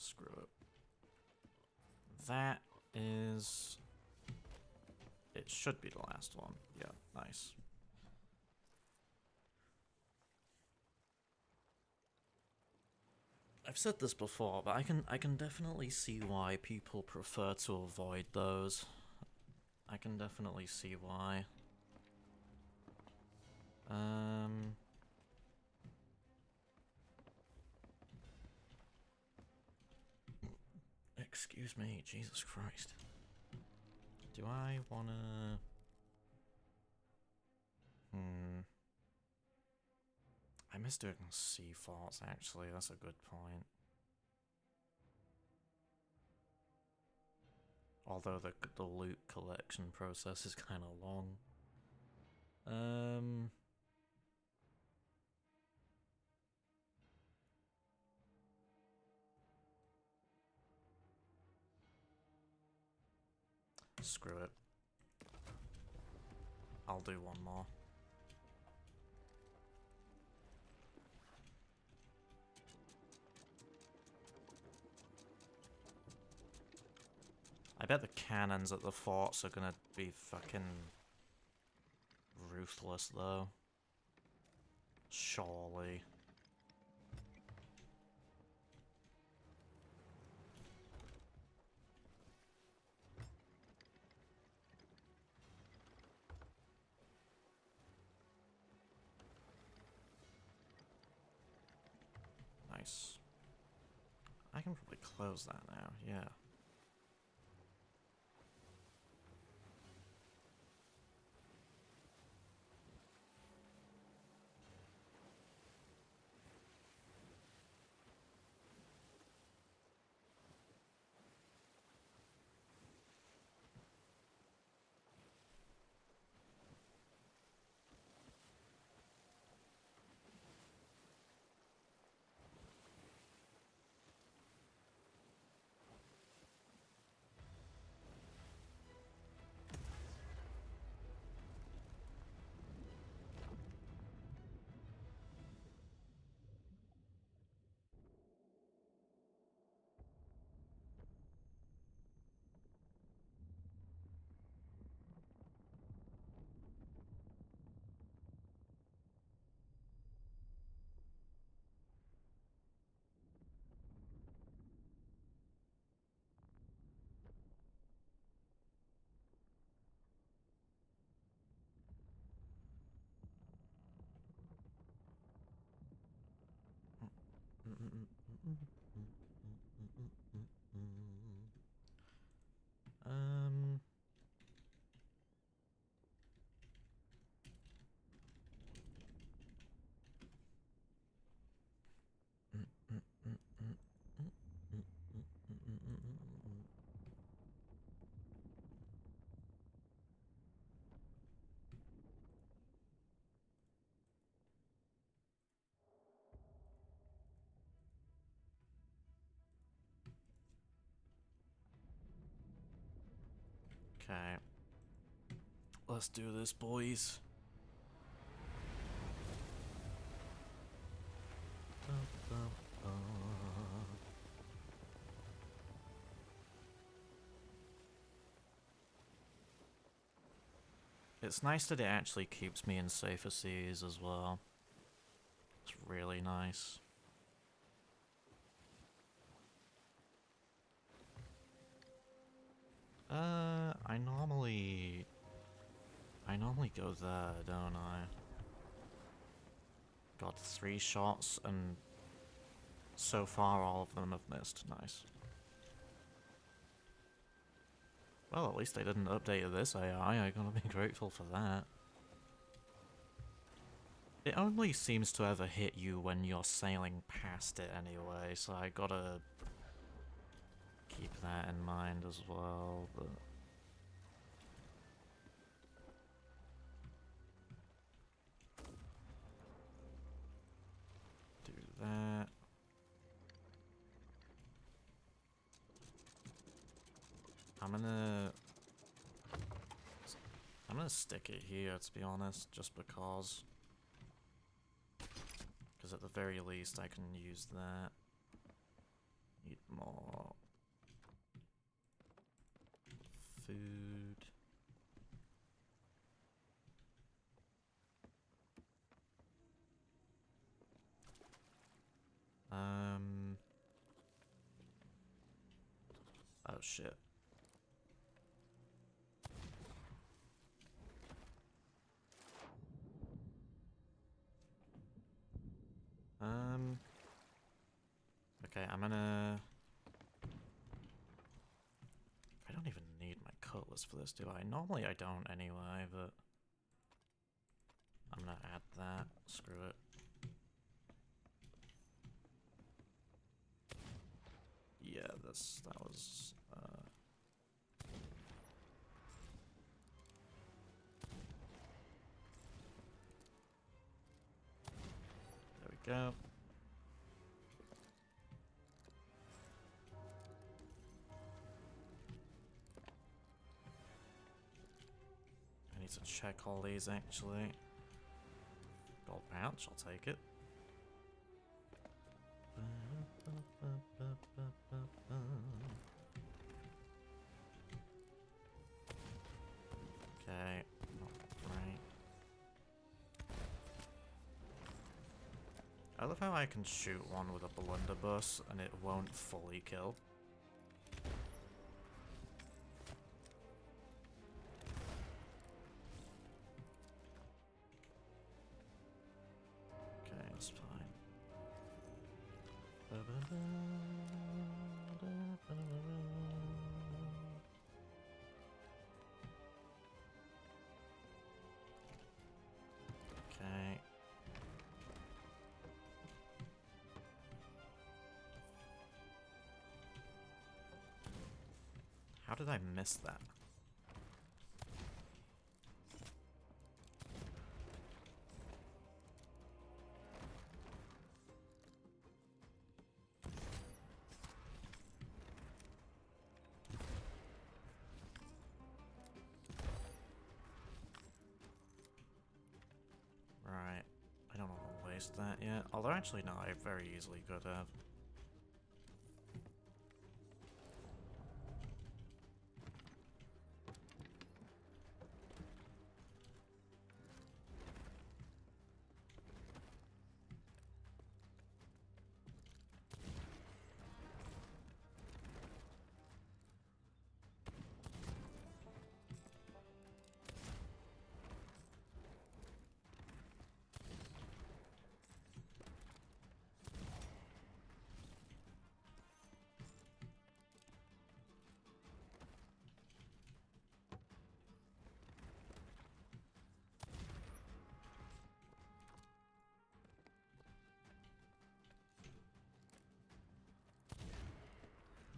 Screw it. That is... It should be the last one. Yeah, nice. I've said this before, but I can definitely see why people prefer to avoid those. I can definitely see why. Excuse me, Jesus Christ. Do I wanna... I miss doing sea faults, actually, that's a good point. Although the loot collection process is kind of long. Screw it. I'll do one more. I bet the cannons at the forts are gonna be fucking ruthless, though. Surely. Nice. I can probably close that now, yeah. Um. Okay. Let's do this, boys. It's nice that it actually keeps me in safer seas as well. It's really nice. I normally go there, don't I? Got 3 shots, and so far all of them have missed. Nice. Well, at least they didn't update this AI. I gotta be grateful for that. It only seems to ever hit you when you're sailing past it anyway, so I gotta keep that in mind as well, but... do that. I'm gonna stick it here, to be honest, just because. Because at the very least I can use that. Need more food. Oh shit. Okay, I'm gonna... I don't even need my cutlass for this, do I? Normally I don't anyway, but... I'm gonna add that. Screw it. Yeah, that was... There we go. I need to check all these, actually. Gold pouch, I'll take it. Okay, not right. I love how I can shoot one with a blunderbuss and it won't fully kill. Okay, that's fine. did I miss that? Right. I don't want to waste that yet. Although actually no, I very easily could have.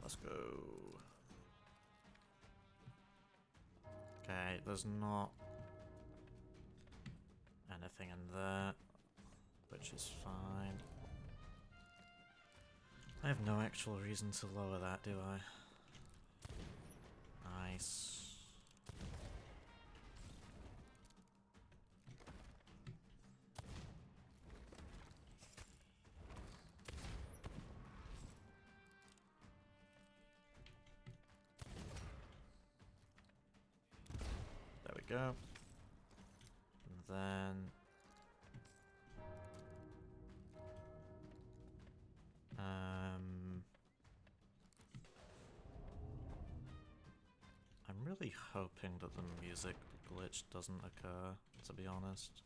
Let's go. Okay, there's not anything in there, which is fine. I have no actual reason to lower that, do I? Nice. There we go. And then... I'm really hoping that the music glitch doesn't occur, to be honest.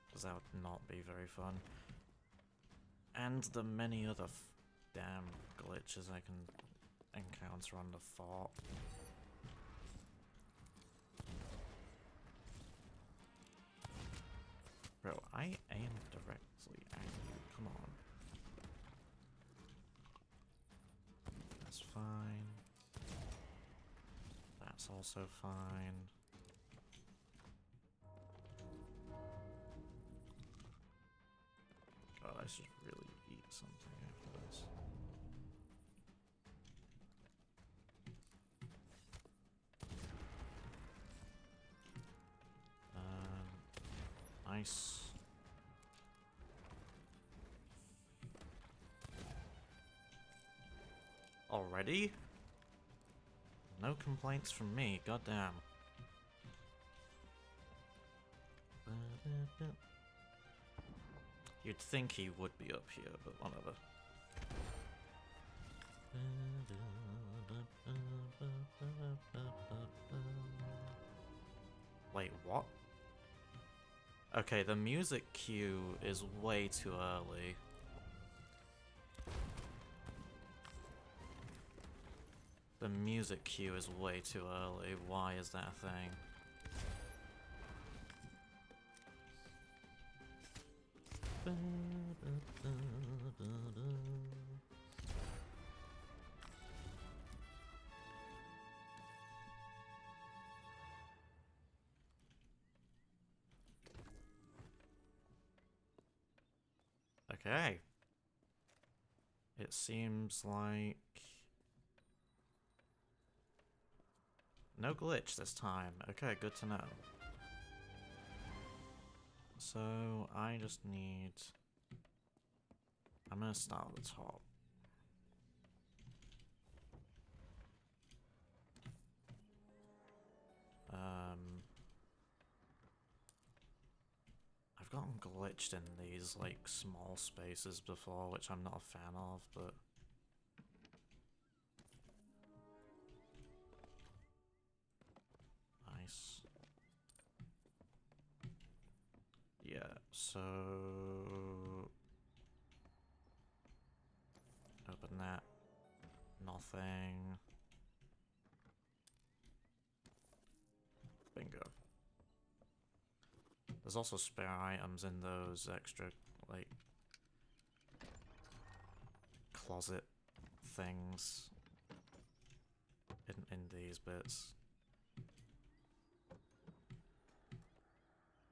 Because that would not be very fun. And the many other damn glitches I can encounter on the fort. Bro, I aim directly at you, come on. That's fine. That's also fine. God, I should really eat something after this. Nice. Already? No complaints from me, goddamn. You'd think he would be up here, but whatever. Wait, what? Okay, the music cue is way too early. The music cue is way too early. Why is that a thing? Okay. It seems like... no glitch this time. Okay, good to know. So, I just need... I'm gonna start at the top. I've gotten glitched in these, like, small spaces before, which I'm not a fan of, but... nice. Yeah, so... open that. Nothing. Bingo. There's also spare items in those extra, like, closet things in these bits.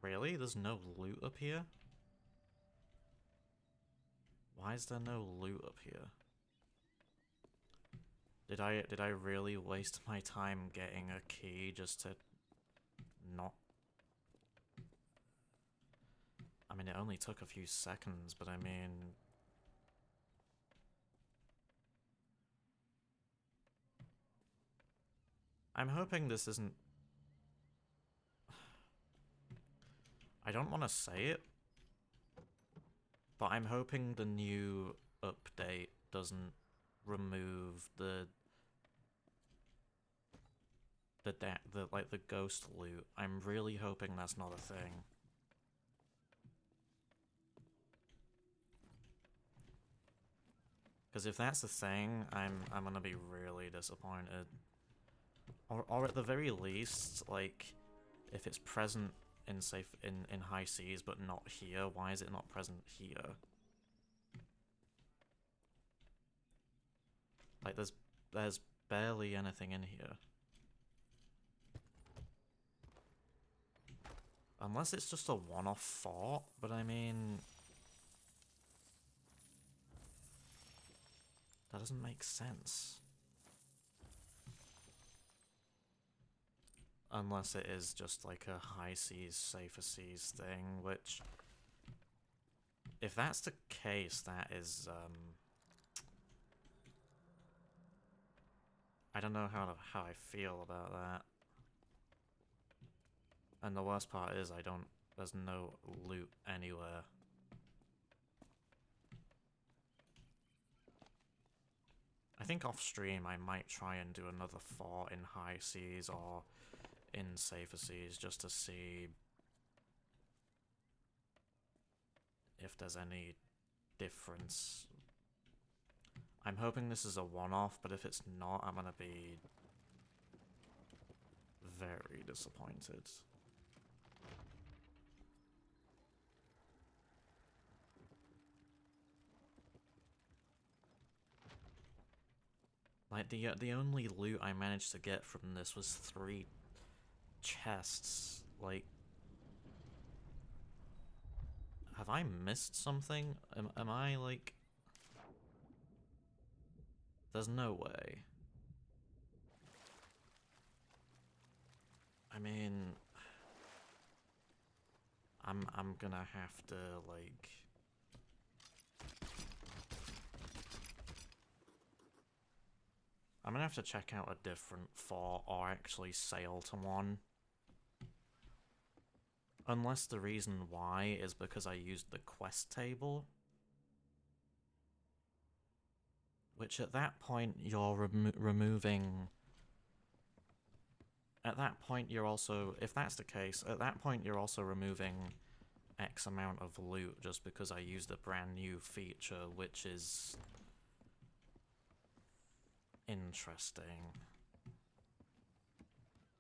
Really? There's no loot up here? Why is there no loot up here? Did I really waste my time getting a key just to not... I mean, it only took a few seconds, but I mean... I'm hoping this isn't... I don't want to say it, but I'm hoping the new update doesn't remove the ghost loot. I'm really hoping that's not a thing. Because if that's the thing, I'm gonna be really disappointed. Or at the very least, like, if it's present in in high seas but not here, why is it not present here? Like, there's barely anything in here. Unless it's just a one-off fort, but I mean... that doesn't make sense. Unless it is just like a high seas, safer seas thing, which... if that's the case, that is, I don't know how I feel about that. And the worst part is there's no loot anywhere. I think off stream I might try and do another fort in high seas or in safer seas just to see if there's any difference. I'm hoping this is a one-off, but if it's not, I'm gonna be very disappointed. Like, the only loot I managed to get from this was 3 chests. Like, have I missed something? Am I, like... there's no way. I mean... I'm gonna have to, like... I'm gonna have to check out a different fort or actually sail to one. Unless the reason why is because I used the quest table. Which at that point you're removing... at that point you're also... if that's the case, at that point you're also removing X amount of loot just because I used a brand new feature, which is... interesting.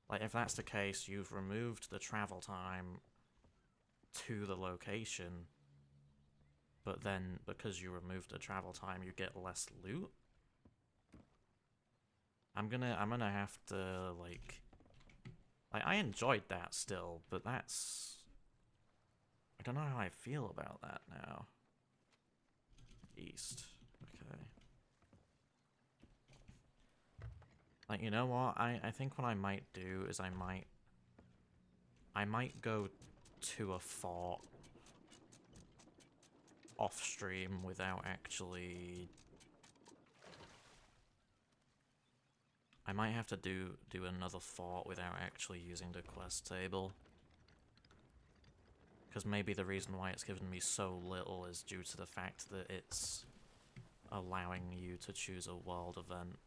Like, if that's the case, you've removed the travel time to the location, but then because you removed the travel time, you get less loot? I'm gonna have to, like, I enjoyed that still, but that's... I don't know how I feel about that now. East. Okay. Like, you know what? I think what I might do is I might go to a fort off stream without actually... I might have to do another fort without actually using the quest table. Because maybe the reason why it's given me so little is due to the fact that it's allowing you to choose a world event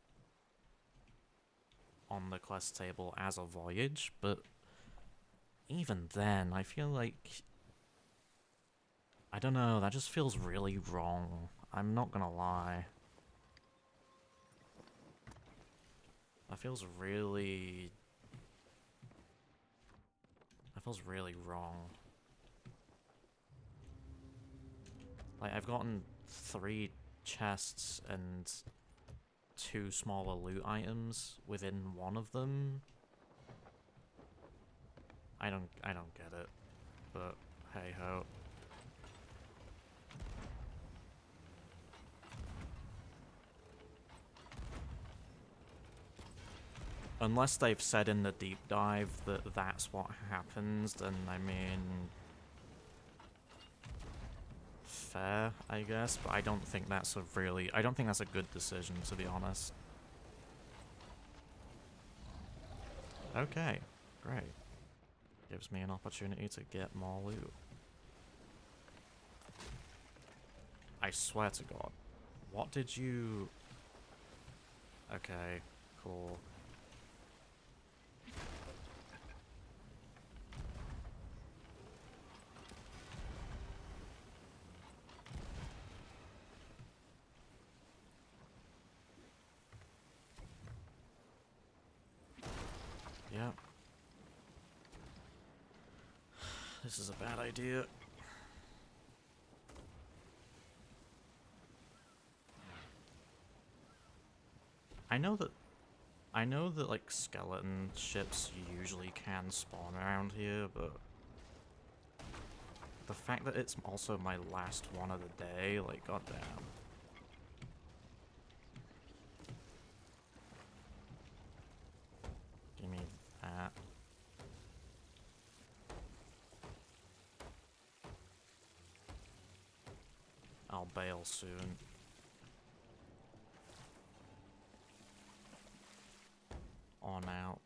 on the quest table as a voyage, but even then, I feel like... I don't know, that just feels really wrong. I'm not gonna lie. That feels really... that feels really wrong. Like, I've gotten 3 chests and 2 smaller loot items within one of them. I don't get it, but hey ho. Unless they've said in the deep dive that that's what happens, then I mean, fair, I guess, but I don't think that's a good decision, to be honest. Okay, great. Gives me an opportunity to get more loot. I swear to God. What did you... Okay, cool. Yep. This is a bad idea. I know that like skeleton ships usually can spawn around here, but the fact that it's also my last one of the day, like, goddamn. Give me that. I'll bail soon. On out.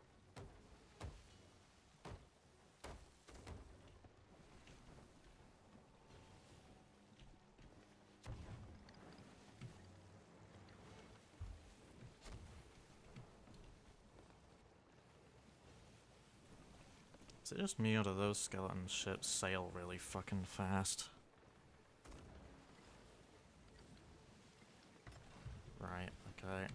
Is it just me or do those skeleton ships sail really fucking fast? Right, okay.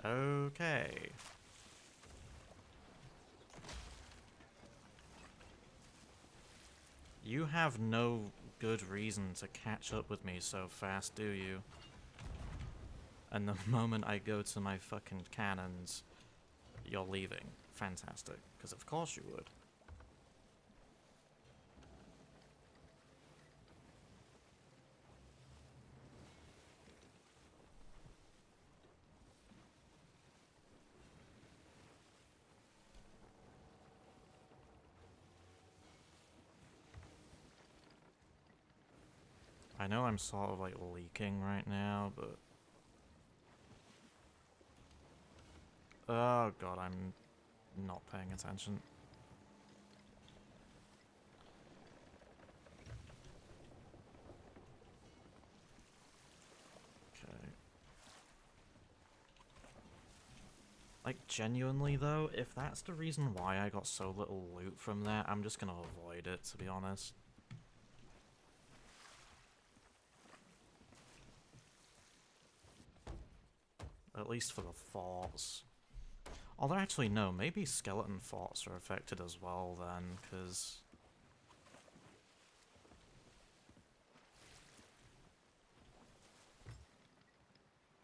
Okay. You have no good reason to catch up with me so fast, do you? And the moment I go to my fucking cannons, you're leaving. Fantastic. Because of course you would. I know I'm sort of like leaking right now, but... Oh god, I'm not paying attention. Okay. Like, genuinely though, if that's the reason why I got so little loot from that, I'm just gonna avoid it, to be honest. At least for the forts. Although actually no, maybe skeleton forts are affected as well then, because...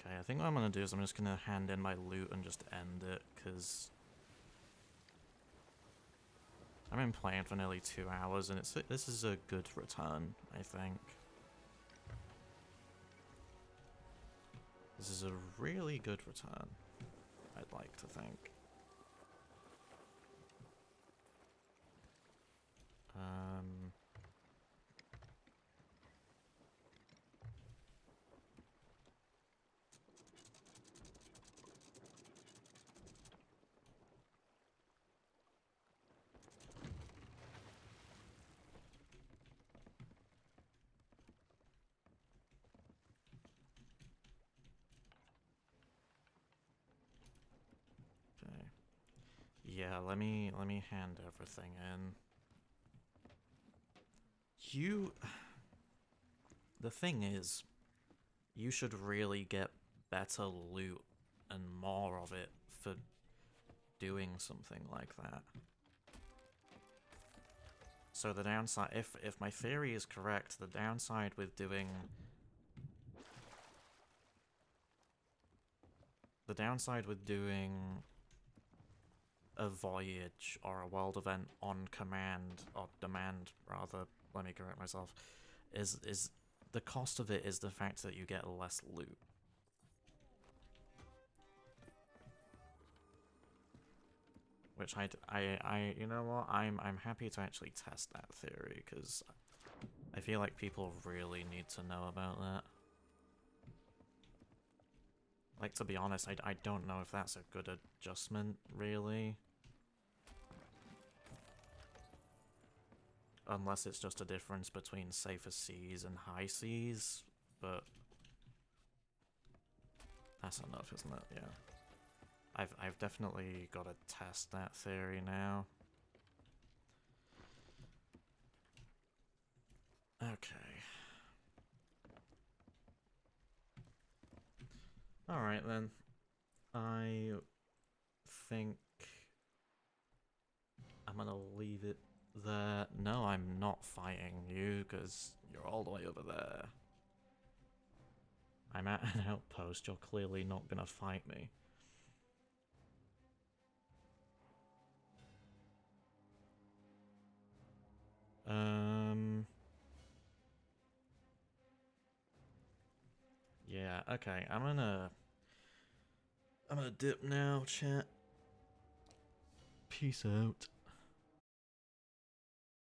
Okay, I think what I'm gonna do is I'm just gonna hand in my loot and just end it, because... I've been playing for nearly 2 hours and this is a good return, I think. This is a really good return, I'd like to think. Yeah, let me hand everything in. You... The thing is, you should really get better loot and more of it for doing something like that. So the downside, if my theory is correct, the downside with doing... The downside with doing a voyage or a world event on command, or demand rather, let me correct myself, is the cost of it is the fact that you get less loot. Which you know what, I'm happy to actually test that theory, because I feel like people really need to know about that. Like, to be honest, I don't know if that's a good adjustment, really. Unless it's just a difference between safer seas and high seas, but that's enough, isn't it? Yeah. I've definitely got to test that theory now. Okay. Alright then. I think I'm gonna leave it there. No, I'm not fighting you, because you're all the way over there. I'm at an outpost, you're clearly not gonna fight me. Yeah, okay, I'm gonna dip now, chat. Peace out.